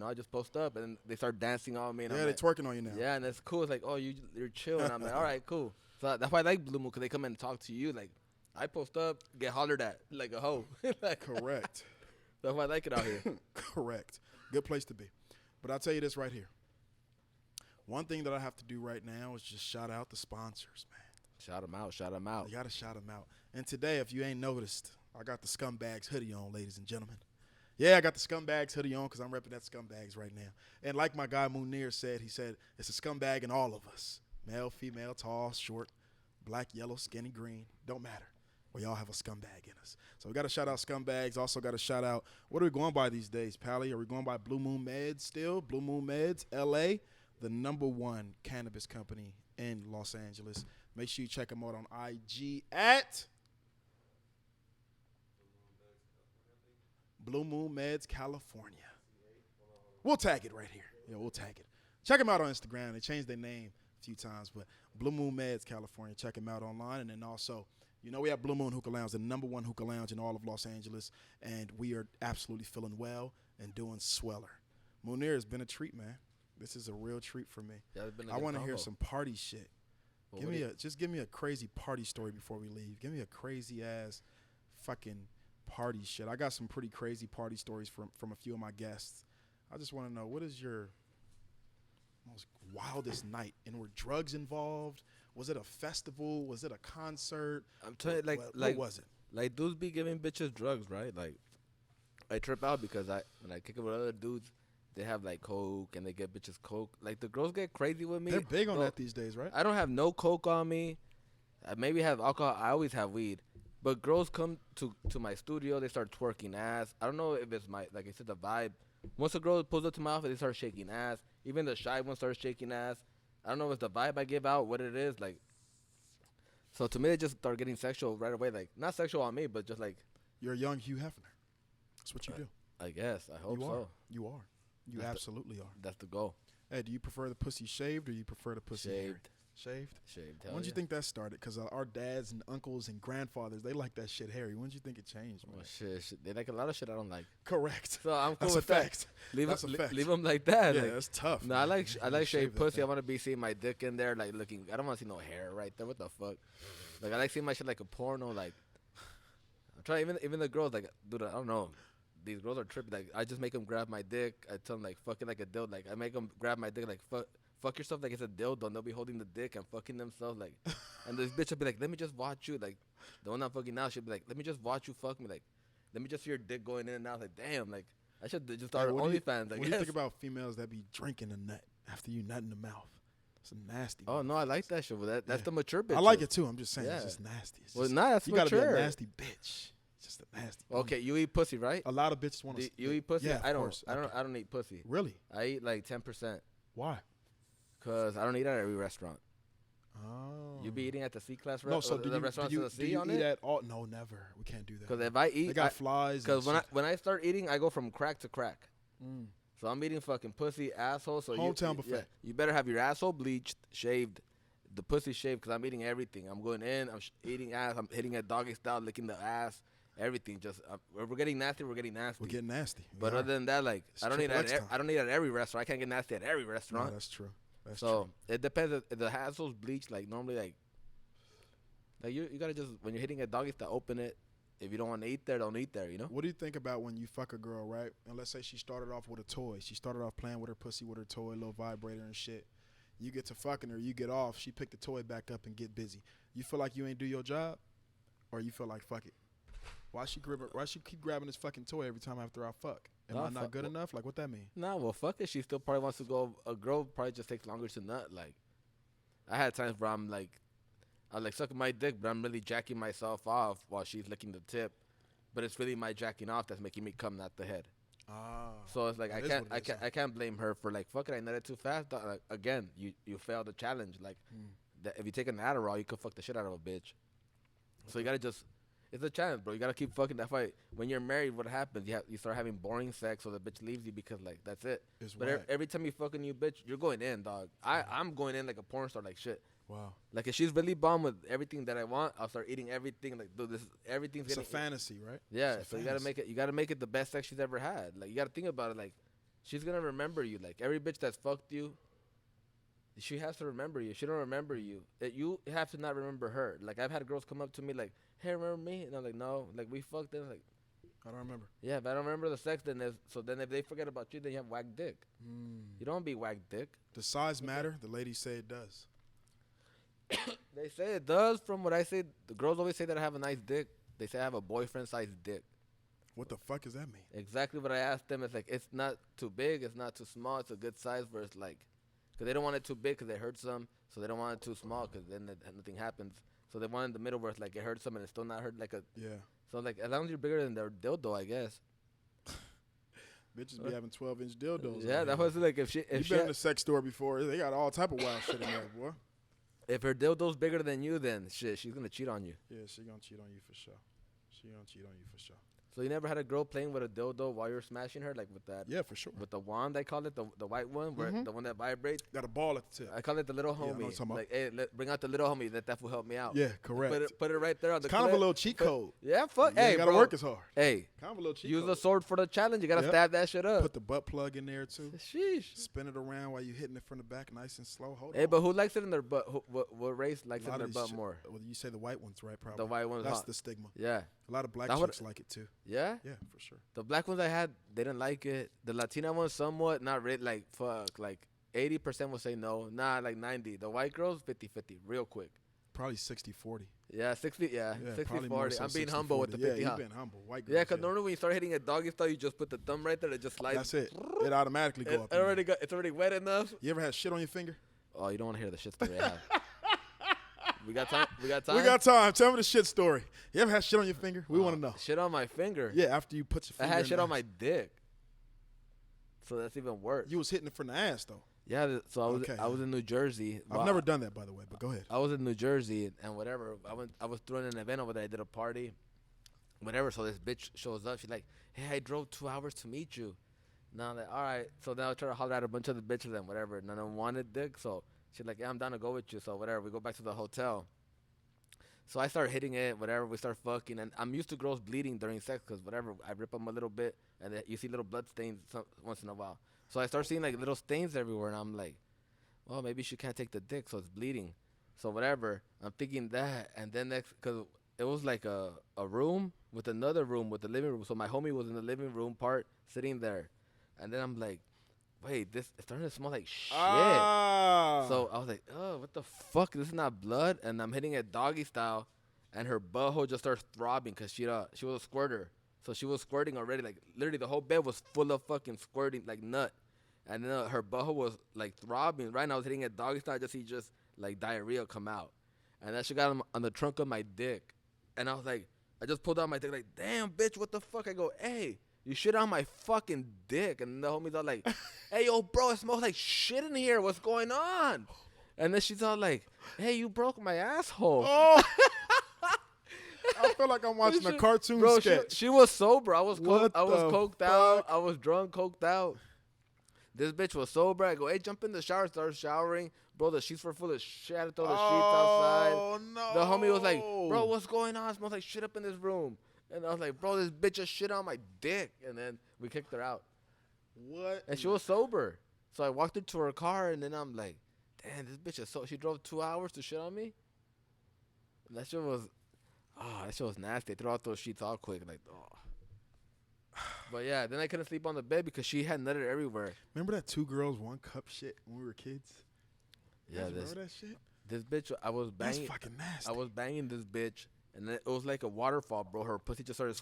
Speaker 4: I just post up. And then they start dancing on me. And
Speaker 3: Yeah,
Speaker 4: I'm
Speaker 3: they're
Speaker 4: like,
Speaker 3: twerking on you now.
Speaker 4: yeah, and it's cool. It's like, oh, you're chill. And I'm like, all right, cool. So that's why I like Blue Moon, because they come in and talk to you. Like, I post up, get hollered at like a hoe. Like,
Speaker 3: Correct.
Speaker 4: that's why I like it out here.
Speaker 3: Correct. Good place to be. But I'll tell you this right here. One thing that I have to do right now is just shout out the sponsors, man.
Speaker 4: Shout them out. Shout them out.
Speaker 3: You got to shout them out. And today, if you ain't noticed, I got the ScumBags hoodie on, ladies and gentlemen. Yeah, I got the ScumBags hoodie on because I'm repping that ScumBags right now. And like my guy Munir said, he said, it's a scumbag in all of us. Male, female, tall, short, black, yellow, skinny, green. Don't matter. We all have a scumbag in us. So we got to shout out ScumBags. Also got to shout out, what are we going by these days, Pally? Are we going by Blue Moon Meds still? Blue Moon Meds, L.A., the #1 cannabis company in Los Angeles. Make sure you check them out on IG at Blue Moon Meds, California. We'll tag it right here. Yeah, we'll tag it. Check them out on Instagram. They changed their name a few times, but Blue Moon Meds, California. Check them out online. And then also, we have Blue Moon Hookah Lounge, the #1 hookah lounge in all of Los Angeles, and we are absolutely feeling well and doing sweller. Munir, has been a treat, man. This is a real treat for me.
Speaker 4: Yeah, it's been a
Speaker 3: I
Speaker 4: good
Speaker 3: want to hear
Speaker 4: combo.
Speaker 3: some party shit.
Speaker 4: Well,
Speaker 3: Give me a crazy party story before we leave. Give me a crazy ass fucking party shit. I got some pretty crazy party stories from a few of my guests. I just want to know, what is your most wildest night? And were drugs involved? Was it a festival? Was it a concert?
Speaker 4: I'm telling you,
Speaker 3: What was it?
Speaker 4: like dudes be giving bitches drugs, right? Like, I trip out because when I kick it with other dudes, they have like coke and they get bitches coke. Like the girls get crazy with me.
Speaker 3: They're big on
Speaker 4: Bro,
Speaker 3: that these days, right?
Speaker 4: I don't have no coke on me. I maybe have alcohol. I always have weed. But girls come to my studio, they start twerking ass. I don't know if it's like I said, the vibe. Once a girl pulls up to my office, they start shaking ass. Even the shy one starts shaking ass. I don't know if it's the vibe I give out, what it is. Like, so to me, they just start getting sexual right away. Like, not sexual on me, but just like.
Speaker 3: You're a young Hugh Hefner. That's what you do.
Speaker 4: I guess. I hope
Speaker 3: You
Speaker 4: so.
Speaker 3: are. You are. You
Speaker 4: That's
Speaker 3: absolutely are.
Speaker 4: That's the goal.
Speaker 3: Hey, do you prefer the pussy shaved or you prefer the pussy hairy?
Speaker 4: Shaved.
Speaker 3: Shaved?
Speaker 4: Shaved.
Speaker 3: When did you think that started? Because our dads and uncles and grandfathers, they like that shit hairy. When did you think it changed, man?
Speaker 4: Well, shit. They like a lot of shit I don't like.
Speaker 3: Correct.
Speaker 4: So I'm cool
Speaker 3: That's
Speaker 4: with
Speaker 3: a fact.
Speaker 4: Leave
Speaker 3: That's a fact.
Speaker 4: Leave them like that.
Speaker 3: Yeah,
Speaker 4: like,
Speaker 3: that's tough.
Speaker 4: No, I
Speaker 3: man.
Speaker 4: like
Speaker 3: Shave
Speaker 4: shaved
Speaker 3: that
Speaker 4: pussy.
Speaker 3: thing.
Speaker 4: I want to be seeing my dick in there, like looking. I don't want to see no hair right there. What the fuck? Like I like seeing my shit like a porno. Like I'm trying. Even the girls, like, dude, I don't know. These girls are tripping. Like I just make them grab my dick. I tell them like fuck it like a dildo. Like I make them grab my dick like fuck yourself like it's a dildo. And they'll be holding the dick and fucking themselves like. And this bitch will be like, let me just watch you. Like the one I'm fucking now, she'll be like, let me just watch you fuck me. Like let me just see your dick going in and out. Like damn. Like I should just start
Speaker 3: Hey, what do you-
Speaker 4: OnlyFans.
Speaker 3: What do you think about females that be drinking a nut after you nut in the mouth? It's a nasty.
Speaker 4: Oh no, I like that shit. Well, that's
Speaker 3: Yeah.
Speaker 4: the mature bitch.
Speaker 3: I like it too. I'm just saying,
Speaker 4: Yeah.
Speaker 3: it's just nasty. It's
Speaker 4: Well,
Speaker 3: just,
Speaker 4: nah, that's
Speaker 3: you gotta be
Speaker 4: mature.
Speaker 3: a nasty bitch. It's just a nasty.
Speaker 4: Okay, you eat pussy, right?
Speaker 3: A lot of bitches want
Speaker 4: Do
Speaker 3: to.
Speaker 4: you eat pussy?
Speaker 3: Yeah,
Speaker 4: I
Speaker 3: of
Speaker 4: don't.
Speaker 3: course.
Speaker 4: I don't eat pussy.
Speaker 3: Really?
Speaker 4: I eat like 10%,
Speaker 3: Why?
Speaker 4: cause I don't eat at every restaurant.
Speaker 3: Oh.
Speaker 4: You be eating at the C class
Speaker 3: No, so do
Speaker 4: the
Speaker 3: you,
Speaker 4: restaurants
Speaker 3: do you,
Speaker 4: with the
Speaker 3: do
Speaker 4: C
Speaker 3: you
Speaker 4: on
Speaker 3: eat
Speaker 4: it?
Speaker 3: at all? No, never. We can't do that.
Speaker 4: Cause if I eat,
Speaker 3: they got flies.
Speaker 4: Cause
Speaker 3: and
Speaker 4: when I start eating, I go from crack to crack.
Speaker 3: Mm.
Speaker 4: So I'm eating fucking pussy, asshole. So
Speaker 3: Hometown
Speaker 4: you,
Speaker 3: buffet.
Speaker 4: you better have your asshole bleached, shaved, the pussy shaved, cause I'm eating everything. I'm going in, I'm eating ass, I'm hitting a doggy style, licking the ass, everything. Just if we're getting nasty, we're getting nasty.
Speaker 3: We're getting nasty. We
Speaker 4: But
Speaker 3: are.
Speaker 4: other than that, like
Speaker 3: It's
Speaker 4: I don't eat
Speaker 3: triple X
Speaker 4: at
Speaker 3: time.
Speaker 4: I don't eat at every restaurant. I can't get nasty at every
Speaker 3: No,
Speaker 4: restaurant.
Speaker 3: that's true. That's
Speaker 4: So
Speaker 3: true.
Speaker 4: it depends. If the asshole's bleached, like normally, like you gotta just when you're hitting a doggy style, open it. If you don't want to eat there, don't eat there. You know.
Speaker 3: What do you think about when you fuck a girl, right? And let's say she started off with a toy. She started off playing with her pussy with her toy, little vibrator and shit. You get to fucking her, you get off. She pick the toy back up and get busy. You feel like you ain't do your job, or you feel like fuck it. Why she keep grabbing this fucking toy every time after I fuck? Am
Speaker 4: Nah,
Speaker 3: I not
Speaker 4: fuck-
Speaker 3: good enough? Like what that mean?
Speaker 4: Nah, well, fuck it. She still probably wants to go. A girl probably just takes longer to nut. Like, I had times where I'm like sucking my dick, but I'm really jacking myself off while she's licking the tip. But it's really my jacking off that's making me come, not the head.
Speaker 3: Ah.
Speaker 4: So it's like
Speaker 3: That is what it is,
Speaker 4: I can't blame her for like fuck it. I nutted too fast. Dog. Like, again, you failed the challenge. Like, that if you take an Adderall, you could fuck the shit out of a bitch. So you gotta just. It's a challenge, bro. You gotta keep fucking. That's why when you're married, what happens? You start having boring sex, so the bitch leaves you because like that's it.
Speaker 3: It's
Speaker 4: But
Speaker 3: whack.
Speaker 4: every time you fuck a new bitch, you're going in, dog. I'm going in like a porn star, like shit.
Speaker 3: Wow.
Speaker 4: Like if she's really bomb with everything that I want, I'll start eating everything. Like dude, everything's
Speaker 3: It's a
Speaker 4: getting.
Speaker 3: fantasy, right?
Speaker 4: Yeah,
Speaker 3: It's a
Speaker 4: so you gotta
Speaker 3: fantasy.
Speaker 4: make it. You gotta make it the best sex she's ever had. Like you gotta think about it. Like she's gonna remember you. Like every bitch that's fucked you, she has to remember you. She don't remember you. You have to not remember her. Like I've had girls come up to me like, "Hey, remember me?" And I'm like, "No." Like we fucked. And like,
Speaker 3: I don't remember.
Speaker 4: yeah, but I don't remember the sex. Then if they forget about you, then you have whack dick. You don't be whack dick.
Speaker 3: Does size matter? The ladies say it does.
Speaker 4: They say it does. From what I say, the girls always say that I have a nice dick. They say I have a boyfriend-sized dick.
Speaker 3: What the fuck does that mean?
Speaker 4: Exactly what I asked them. It's like it's not too big, it's not too small. It's a good size where it's like, because they don't want it too big because it hurts them. So they don't want it too small because then nothing happens. So they want it in the middle where it's like it hurts them and it's still not hurt like a.
Speaker 3: Yeah.
Speaker 4: So like as long as you're bigger than their dildo, I guess.
Speaker 3: Bitches be having 12-inch dildos.
Speaker 4: Yeah,
Speaker 3: out
Speaker 4: that
Speaker 3: here.
Speaker 4: was like if
Speaker 3: You
Speaker 4: she
Speaker 3: been in the sex store before? They got all type of wild shit in there, boy.
Speaker 4: if her dildo's bigger than you, then shit, she's gonna cheat on you.
Speaker 3: Yeah, she gonna cheat on you for sure. She gonna cheat on you for sure.
Speaker 4: So you never had a girl playing with a dildo while you're smashing her, like with that,
Speaker 3: Yeah, for sure.
Speaker 4: with the wand, I call it, the white one, where the one that vibrates.
Speaker 3: Got a ball at the tip.
Speaker 4: I call it the little
Speaker 3: I know what you're
Speaker 4: homie.
Speaker 3: talking about.
Speaker 4: Like, hey, bring out the little homie. Let that fool help me out.
Speaker 3: Yeah, correct.
Speaker 4: Put it right there on the
Speaker 3: It's kind of a
Speaker 4: clip.
Speaker 3: little cheat code.
Speaker 4: Yeah, fuck.
Speaker 3: You
Speaker 4: Hey,
Speaker 3: ain't gotta
Speaker 4: bro.
Speaker 3: work as hard.
Speaker 4: Hey,
Speaker 3: Kind of a little cheat
Speaker 4: use
Speaker 3: code.
Speaker 4: a sword for the challenge. You gotta
Speaker 3: Yep.
Speaker 4: stab that shit up.
Speaker 3: Put the butt plug in there too.
Speaker 4: Sheesh.
Speaker 3: Spin it around while you hitting it from the back, nice and slow. Hold
Speaker 4: Hey,
Speaker 3: on.
Speaker 4: but who likes it in their butt? What race likes
Speaker 3: A
Speaker 4: it
Speaker 3: lot
Speaker 4: in their
Speaker 3: of these
Speaker 4: butt
Speaker 3: shit-
Speaker 4: more?
Speaker 3: Well, you say the white ones, right? Probably.
Speaker 4: The white ones.
Speaker 3: That's
Speaker 4: hot.
Speaker 3: the stigma.
Speaker 4: Yeah.
Speaker 3: A lot of black
Speaker 4: That would-
Speaker 3: chicks like it too.
Speaker 4: Yeah.
Speaker 3: Yeah, for sure.
Speaker 4: The black ones I had, they didn't like it. The Latina ones, somewhat, not really. Like fuck, like 80% will say no. Nah, like 90. The white girls, 50-50, real quick.
Speaker 3: Probably 60-40.
Speaker 4: Yeah, 60. Yeah,
Speaker 3: Yeah,
Speaker 4: 60
Speaker 3: probably more
Speaker 4: 40.
Speaker 3: so
Speaker 4: I'm being
Speaker 3: 60-40.
Speaker 4: humble with the
Speaker 3: Yeah,
Speaker 4: 50.
Speaker 3: you've
Speaker 4: Huh?
Speaker 3: been humble. White
Speaker 4: Yeah,
Speaker 3: girls,
Speaker 4: because normally when you start hitting a doggy style, you just put the thumb right there. It just slides.
Speaker 3: That's it. It automatically go
Speaker 4: It
Speaker 3: up. in there.
Speaker 4: already got. It's already wet enough.
Speaker 3: You ever had shit on your finger?
Speaker 4: Oh, you don't want to hear the shit story I have. We got time. We got time.
Speaker 3: We got time. Tell me the shit story. You ever had shit on your finger? We want to know.
Speaker 4: Shit on my finger.
Speaker 3: Yeah, after you put your
Speaker 4: I
Speaker 3: finger
Speaker 4: had
Speaker 3: in
Speaker 4: shit
Speaker 3: the
Speaker 4: on my
Speaker 3: ass.
Speaker 4: dick. So that's even worse.
Speaker 3: You was hitting it from the ass, though.
Speaker 4: Yeah. So
Speaker 3: Okay.
Speaker 4: I was in New Jersey.
Speaker 3: I've never done that, by the way, but go ahead.
Speaker 4: I was in New Jersey and whatever. I was throwing an event over there. I did a party, whatever. So this bitch shows up. She's like, "Hey, I drove 2 hours to meet you." Now I'm like, all right. So now I try to holler at a bunch of the bitches and whatever. None of them wanted dick. So she's like, "Yeah, I'm down to go with you." So whatever. We go back to the hotel. So I start hitting it, whatever. We start fucking, and I'm used to girls bleeding during sex because whatever. I rip them a little bit, and then you see little blood stains once in a while. So I start seeing like little stains everywhere, and I'm like, well, maybe she can't take the dick, so it's bleeding. So whatever. I'm thinking that, and then next, because it was like a room with another room with the living room. So my homie was in the living room part, sitting there, and then I'm like, wait, this it's starting to smell like shit.
Speaker 3: Ah.
Speaker 4: So I was like, oh, what the fuck? This is not blood. And I'm hitting it doggy style, and her butthole just starts throbbing because she was a squirter. So she was squirting already. Like, literally, the whole bed was full of fucking squirting, like, nut. And then her butthole was, like, throbbing. Right now, I was hitting it doggy style. I just see like, diarrhea come out. And then she got on the trunk of my dick. And I was like, I just pulled out my dick, like, damn, bitch, what the fuck? I go, hey. You shit on my fucking dick. And the homies are like, hey, yo, bro, it smells like shit in here. What's going on? And then she's all like, hey, you broke my asshole.
Speaker 3: Oh. I feel like I'm watching a cartoon
Speaker 4: Bro,
Speaker 3: sketch.
Speaker 4: she was sober. I was
Speaker 3: What
Speaker 4: coked
Speaker 3: the
Speaker 4: out.
Speaker 3: fuck?
Speaker 4: I was drunk, coked out. This bitch was sober. I go, hey, jump in the shower. Start showering. Bro, the sheets were full of shit. I had to throw the sheets outside.
Speaker 3: Oh, no.
Speaker 4: The homie was like, bro, what's going on? It smells like shit up in this room. And I was like, bro, this bitch just shit on my dick. And then we kicked her out.
Speaker 3: What?
Speaker 4: And she was sober. So I walked her to her car, and then I'm like, damn, this bitch is so... She drove 2 hours to shit on me? And that shit was... Oh, that shit was nasty. I threw out those sheets all quick. Like, oh. But yeah, then I couldn't sleep on the bed because she had nutted everywhere.
Speaker 3: Remember that 2 girls, 1 cup shit when we were kids? You
Speaker 4: Yeah,
Speaker 3: guys remember that shit?
Speaker 4: this bitch, I was
Speaker 3: That's
Speaker 4: banging...
Speaker 3: fucking nasty.
Speaker 4: I was banging this bitch, and then it was like a waterfall, bro. Her pussy just started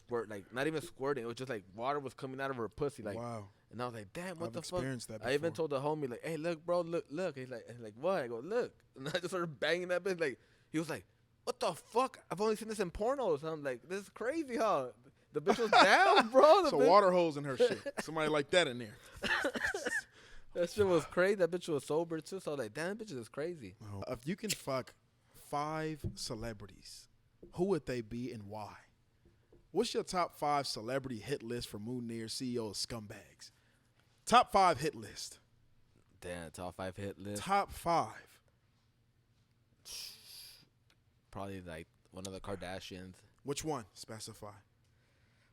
Speaker 4: not even squirting. It was just like water was coming out of her pussy, like.
Speaker 3: Wow.
Speaker 4: And I was like, damn, what
Speaker 3: I've
Speaker 4: the fuck?
Speaker 3: experienced that
Speaker 4: I even
Speaker 3: before.
Speaker 4: told the homie, like, hey, look, bro, look. He's like, what? I go, look. And I just started banging that bitch. Like, he was like, what the fuck? I've only seen this in pornos. And I'm like, this is crazy, huh? The bitch was down, bro.
Speaker 3: So water hose in her shit. Somebody like that in there.
Speaker 4: That shit was crazy. That bitch was sober, too. So I was like, damn, bitch is crazy.
Speaker 3: If you can fuck 5 celebrities, who would they be and why? What's your top 5 celebrity hit list for Munir, CEO of ScumBags? Top 5 hit list.
Speaker 4: Damn, top 5 hit list.
Speaker 3: Top 5.
Speaker 4: Probably like one of the Kardashians.
Speaker 3: Which one? Specify.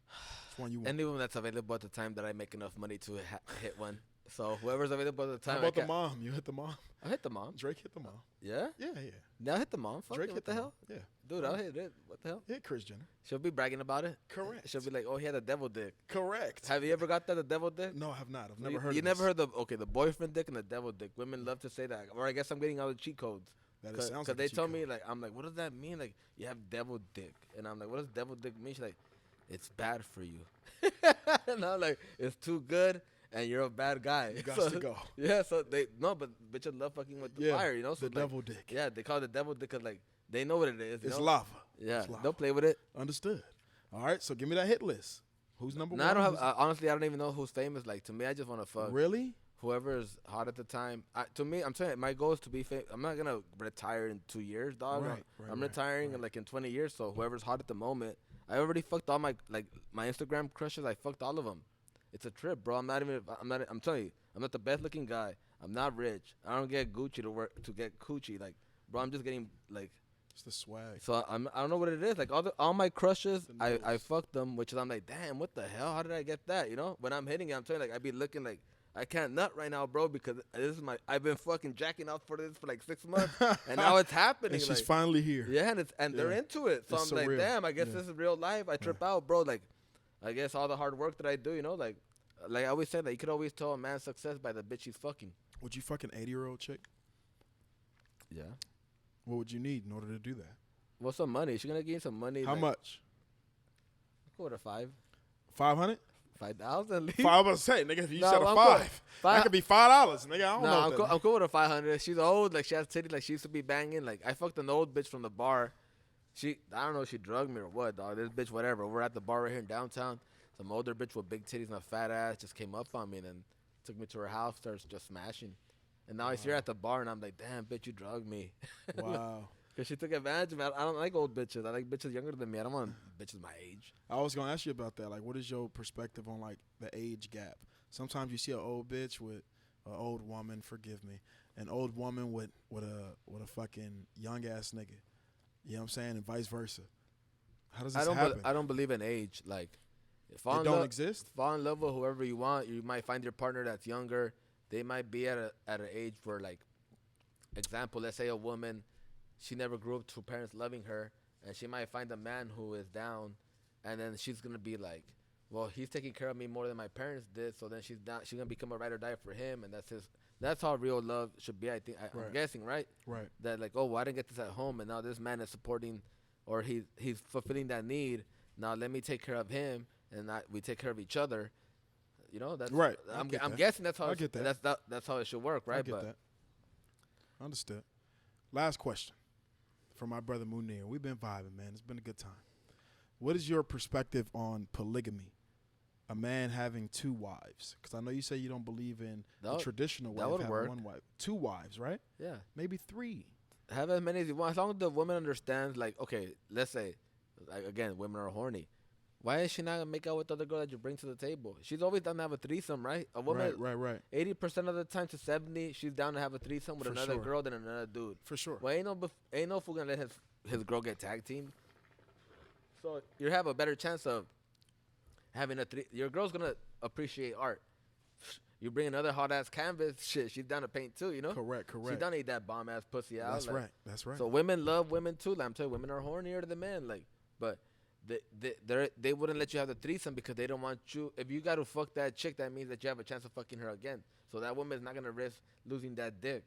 Speaker 3: Which one you want?
Speaker 4: Anyone that's available at the time that I make enough money to hit one. So whoever's available at the time.
Speaker 3: How about the mom? You hit the mom?
Speaker 4: I hit the mom.
Speaker 3: Drake hit the mom.
Speaker 4: Yeah?
Speaker 3: Yeah, yeah.
Speaker 4: Now I hit the mom. Fuck
Speaker 3: Drake
Speaker 4: it,
Speaker 3: hit
Speaker 4: what the
Speaker 3: the
Speaker 4: hell?
Speaker 3: mom. Yeah.
Speaker 4: Dude, I'll hit it. What the hell?
Speaker 3: Hit Kris Jenner.
Speaker 4: She'll be bragging about it.
Speaker 3: Correct.
Speaker 4: She'll be like, oh, he had a devil dick.
Speaker 3: Correct.
Speaker 4: Have you ever got that, the devil dick?
Speaker 3: No, I have not. I've never
Speaker 4: you,
Speaker 3: heard
Speaker 4: You
Speaker 3: of
Speaker 4: never
Speaker 3: this.
Speaker 4: heard the boyfriend dick and the devil dick. Women love to say that. Or I guess I'm getting all the cheat codes.
Speaker 3: That
Speaker 4: Cause,
Speaker 3: sounds
Speaker 4: 'cause
Speaker 3: like a
Speaker 4: they
Speaker 3: cheat
Speaker 4: told
Speaker 3: code.
Speaker 4: me, like, I'm like, what does that mean? Like, you have devil dick. And I'm like, what does devil dick mean? She's like, it's bad for you. And I'm like, it's too good. And you're a bad guy.
Speaker 3: You got
Speaker 4: So-
Speaker 3: to go.
Speaker 4: Yeah, so but bitches love fucking with the
Speaker 3: Yeah,
Speaker 4: fire, you know? So
Speaker 3: the devil dick.
Speaker 4: Yeah, they call it the devil dick because, like, they know what it is. You
Speaker 3: It's
Speaker 4: know?
Speaker 3: lava.
Speaker 4: Yeah,
Speaker 3: It's lava.
Speaker 4: don't play with it.
Speaker 3: Understood. All right, so give me that hit list. Who's number
Speaker 4: No,
Speaker 3: one?
Speaker 4: I don't have,
Speaker 3: Who's-
Speaker 4: honestly, I don't even know who's famous. Like, to me, I just want to fuck
Speaker 3: Really?
Speaker 4: whoever's hot at the time. To me, I'm telling you, my goal is to be famous. I'm not going to retire in 2 years, dog.
Speaker 3: Right,
Speaker 4: I'm
Speaker 3: right,
Speaker 4: retiring in, like, in 20 years, so whoever's hot at the moment. I already fucked all my Instagram crushes. I fucked all of them. It's a trip, bro. I'm telling you, I'm not the best looking guy. I'm not rich. I don't get Gucci to get coochie. Like, bro, I'm just getting, like,
Speaker 3: It's the swag.
Speaker 4: so I don't know what it is. Like all my crushes, I fucked them, which is I'm like, damn, what the hell? How did I get that? You know, when I'm hitting it, I'm telling you, like I be looking like I can't nut right now, bro, because this is I've been fucking jacking off for this for like 6 months, and now it's happening.
Speaker 3: And she's
Speaker 4: like,
Speaker 3: finally here.
Speaker 4: yeah, and they're
Speaker 3: Yeah.
Speaker 4: into it. So
Speaker 3: It's
Speaker 4: I'm like,
Speaker 3: surreal.
Speaker 4: damn, I guess
Speaker 3: Yeah.
Speaker 4: this is real life. I trip out, bro. Like, I guess all the hard work that I do, you know, like I always say that you could always tell a man's success by the bitch he's fucking.
Speaker 3: Would you fuck an 80-year-old chick?
Speaker 4: Yeah.
Speaker 3: What would you need in order to do that?
Speaker 4: Well, some money. She's gonna give you some money.
Speaker 3: How
Speaker 4: like,
Speaker 3: much?
Speaker 4: Go with a 5.
Speaker 3: 500?
Speaker 4: 5,000.
Speaker 3: Five. I was about to say, nigga, if you
Speaker 4: No,
Speaker 3: said a
Speaker 4: I'm
Speaker 3: five,
Speaker 4: cool.
Speaker 3: that could be $5, nigga. I don't
Speaker 4: No,
Speaker 3: know.
Speaker 4: I'm,
Speaker 3: what
Speaker 4: cool,
Speaker 3: that
Speaker 4: I'm cool with a 500. She's old. Like, she has titties. Like, she used to be banging. Like, I fucked an old bitch from the bar. I don't know if she drugged me or what, dog. This bitch, whatever. We're at the bar right here in downtown. Some older bitch with big titties and a fat ass just came up on me and then took me to her house, starts just smashing. And now I see her at the bar and I'm like, damn, bitch, you drugged me.
Speaker 3: Wow.
Speaker 4: Because she took advantage of me. I don't like old bitches. I like bitches younger than me. I don't want bitches my age.
Speaker 3: I was gonna ask you about that. Like, what is your perspective on like the age gap? Sometimes you see an old bitch with an old woman. Forgive me, an old woman with a fucking young ass nigga. You know what I'm saying, and vice versa. How does this happen?
Speaker 4: I don't believe in age. Like,
Speaker 3: It don't exist.
Speaker 4: Fall in love with whoever you want. You might find your partner that's younger. They might be at an age where, like, example, let's say a woman, she never grew up to parents loving her, and she might find a man who is down, and then she's gonna be like, well, he's taking care of me more than my parents did, so then she's gonna become a ride or die for him, and that's how real love should be. I think I'm guessing, right?
Speaker 3: Right.
Speaker 4: That like, oh, well, I didn't get this at home, and now this man is supporting, or he's fulfilling that need. Now let me take care of him, and we take care of each other. You know, that's
Speaker 3: right.
Speaker 4: I'm guessing that's how
Speaker 3: I get that.
Speaker 4: That's how it should work, right?
Speaker 3: I get that. Understood. Last question from my brother Munir. We've been vibing, man. It's been a good time. What is your perspective on polygamy? A man having 2 wives? Because I know you say you don't believe in the traditional way of having 1 wife. 2 wives, right?
Speaker 4: Yeah.
Speaker 3: Maybe 3.
Speaker 4: Have as many as you want. As long as the woman understands, like, okay, let's say, like, again, women are horny. Why is she not gonna make out with the other girl that you bring to the table? She's always down to have a threesome, right? A woman,
Speaker 3: right.
Speaker 4: 80% of the time to 70, she's down to have a threesome with another girl than another dude.
Speaker 3: For sure.
Speaker 4: Well, ain't no fool gonna let his girl get tag teamed. So you have a better chance of having your girl's gonna appreciate art. You bring another hot ass canvas, shit, she's down to paint too, you know?
Speaker 3: Correct.
Speaker 4: She's down to eat that bomb ass pussy out.
Speaker 3: That's right.
Speaker 4: So women love women too. Like, I'm telling you, women are hornier than men. Like, but they wouldn't let you have the threesome because they don't want you. If you got to fuck that chick, that means that you have a chance of fucking her again. So that woman's not gonna risk losing that dick.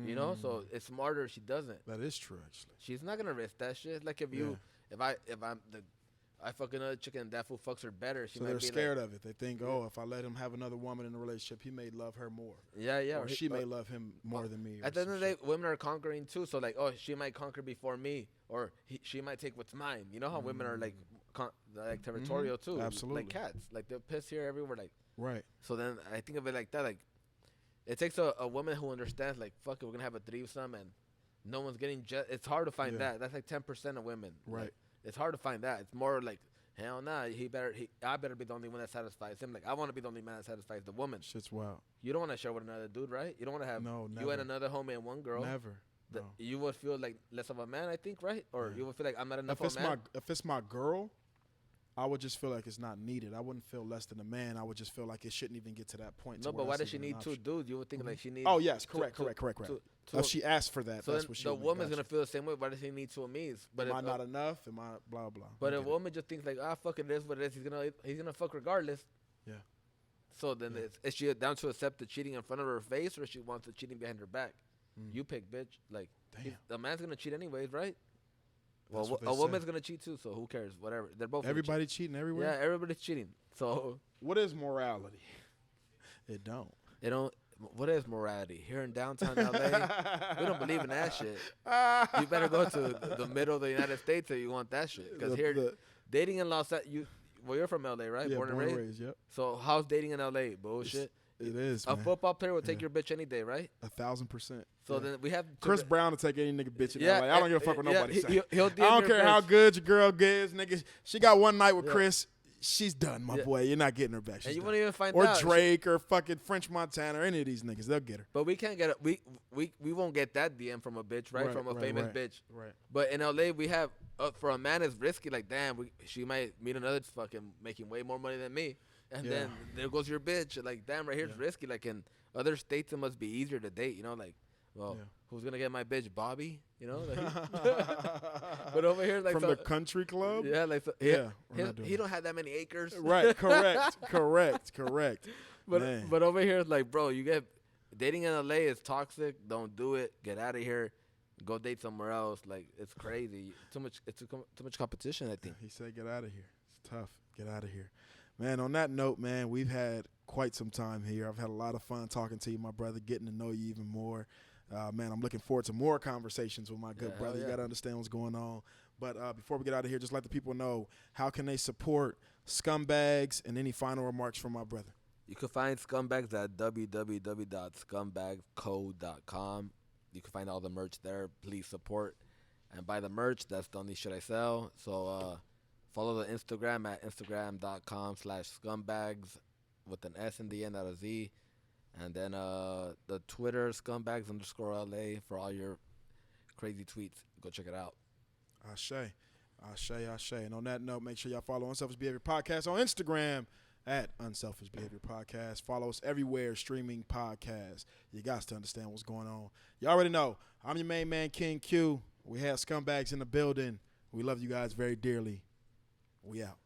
Speaker 4: You know, so it's smarter if she doesn't.
Speaker 3: That is true, actually.
Speaker 4: She's not gonna risk that shit. Like if I fuck another chick and that fool fucks her better. She
Speaker 3: So
Speaker 4: might
Speaker 3: they're
Speaker 4: be
Speaker 3: scared
Speaker 4: like,
Speaker 3: of it. They think, oh, if I let him have another woman in a relationship, he may love her more.
Speaker 4: Yeah.
Speaker 3: Or she may love him more than me.
Speaker 4: At the end of the day, women are conquering too. So like, oh, she might conquer before me, or she might take what's mine. You know how women are like territorial too.
Speaker 3: Absolutely.
Speaker 4: Like cats. Like they'll piss here everywhere. Like
Speaker 3: Right.
Speaker 4: So then I think of it like that. Like it takes a woman who understands. Like fuck it, we're gonna have a threesome and no one's getting. It's hard to find that. That's like 10% of women.
Speaker 3: Right.
Speaker 4: Like, it's hard to find that. It's more like. Hell nah, I better be the only one that satisfies him. Like, I want to be the only man that satisfies the woman.
Speaker 3: Shit's wild.
Speaker 4: You don't want to share with another dude, right? You don't want to have you and another homie and one girl.
Speaker 3: Never. No.
Speaker 4: You would feel like less of a man, I think, right? Or you would feel like I'm not enough of a man.
Speaker 3: If it's my girl, I would just feel like it's not needed. I wouldn't feel less than a man. I would just feel like it shouldn't even get to that point.
Speaker 4: No, but why does she need 2 dudes? You would think like she needs.
Speaker 3: Oh yes, correct. If she asked for that,
Speaker 4: so
Speaker 3: that's what she.
Speaker 4: The woman's gonna feel the same way. Why does he need 2 of me? But
Speaker 3: am I not enough? Am I blah blah?
Speaker 4: But a woman just thinks like, fuck it is what it is. He's gonna fuck regardless.
Speaker 3: Yeah.
Speaker 4: So then is she down to accept the cheating in front of her face, or she wants the cheating behind her back? You pick, bitch. Like, the man's gonna cheat anyways, right? Well, a woman's gonna cheat too, so who cares? Whatever. They're both.
Speaker 3: Everybody cheating everywhere.
Speaker 4: Yeah, everybody's cheating. So
Speaker 3: what is morality? It don't.
Speaker 4: What is morality? Here in downtown LA, we don't believe in that shit. You better go to the middle of the United States if you want that shit. Because here, dating in Los Angeles, you're from LA, right?
Speaker 3: Yeah,
Speaker 4: born and raised.
Speaker 3: Yep.
Speaker 4: So how's dating in LA? Bullshit.
Speaker 3: It is.
Speaker 4: A football player will take your bitch any day, right?
Speaker 3: 1,000%.
Speaker 4: So then we have
Speaker 3: Chris Brown to take any nigga bitch in LA. I don't give a fuck what nobody say.
Speaker 4: He'll
Speaker 3: I don't care
Speaker 4: bitch.
Speaker 3: how good your girl is, nigga. She got one night with Chris. She's done, my boy. You're not getting her back. She's
Speaker 4: and you
Speaker 3: done.
Speaker 4: won't even find
Speaker 3: or
Speaker 4: out.
Speaker 3: Drake or fucking French Montana or any of these niggas. They'll get her.
Speaker 4: But we can't get we won't get that DM from a bitch, right? From a famous bitch.
Speaker 3: Right.
Speaker 4: But in LA, we have for a man it's risky. Like, damn, she might meet another fucking making way more money than me, and then there goes your bitch. Like, damn, right here's risky. Like in other states, it must be easier to date. You know, like, well, who's gonna get my bitch, Bobby? You know, like, but over here, like
Speaker 3: from the country club.
Speaker 4: Yeah, like he don't have that many acres.
Speaker 3: Right. Correct.
Speaker 4: But over here, it's like, bro, you get dating in LA is toxic. Don't do it. Get out of here. go date somewhere else. Like it's crazy. Too much competition. I think.
Speaker 3: He said, "Get out of here. It's tough. Get out of here." Man, on that note, man, we've had quite some time here. I've had a lot of fun talking to you, my brother, getting to know you even more. Man, I'm looking forward to more conversations with my good brother. You got to understand what's going on. But before we get out of here, just let the people know, how can they support ScumBags, and any final remarks from my brother?
Speaker 4: You can find ScumBags at www.scumbagsco.com. You can find all the merch there. Please support and buy the merch. That's the only shit I sell. So follow the Instagram at instagram.com/scumbags with an S in the end, not a Z. And then the Twitter, scumbags_LA, for all your crazy tweets. Go check it out.
Speaker 3: Ashe. And on that note, make sure y'all follow Unselfish Behavior Podcast on Instagram at Unselfish Behavior Podcast. Follow us everywhere, streaming podcasts. You got to understand what's going on. You already know. I'm your main man, King Q. We have ScumBags in the building. We love you guys very dearly. We out.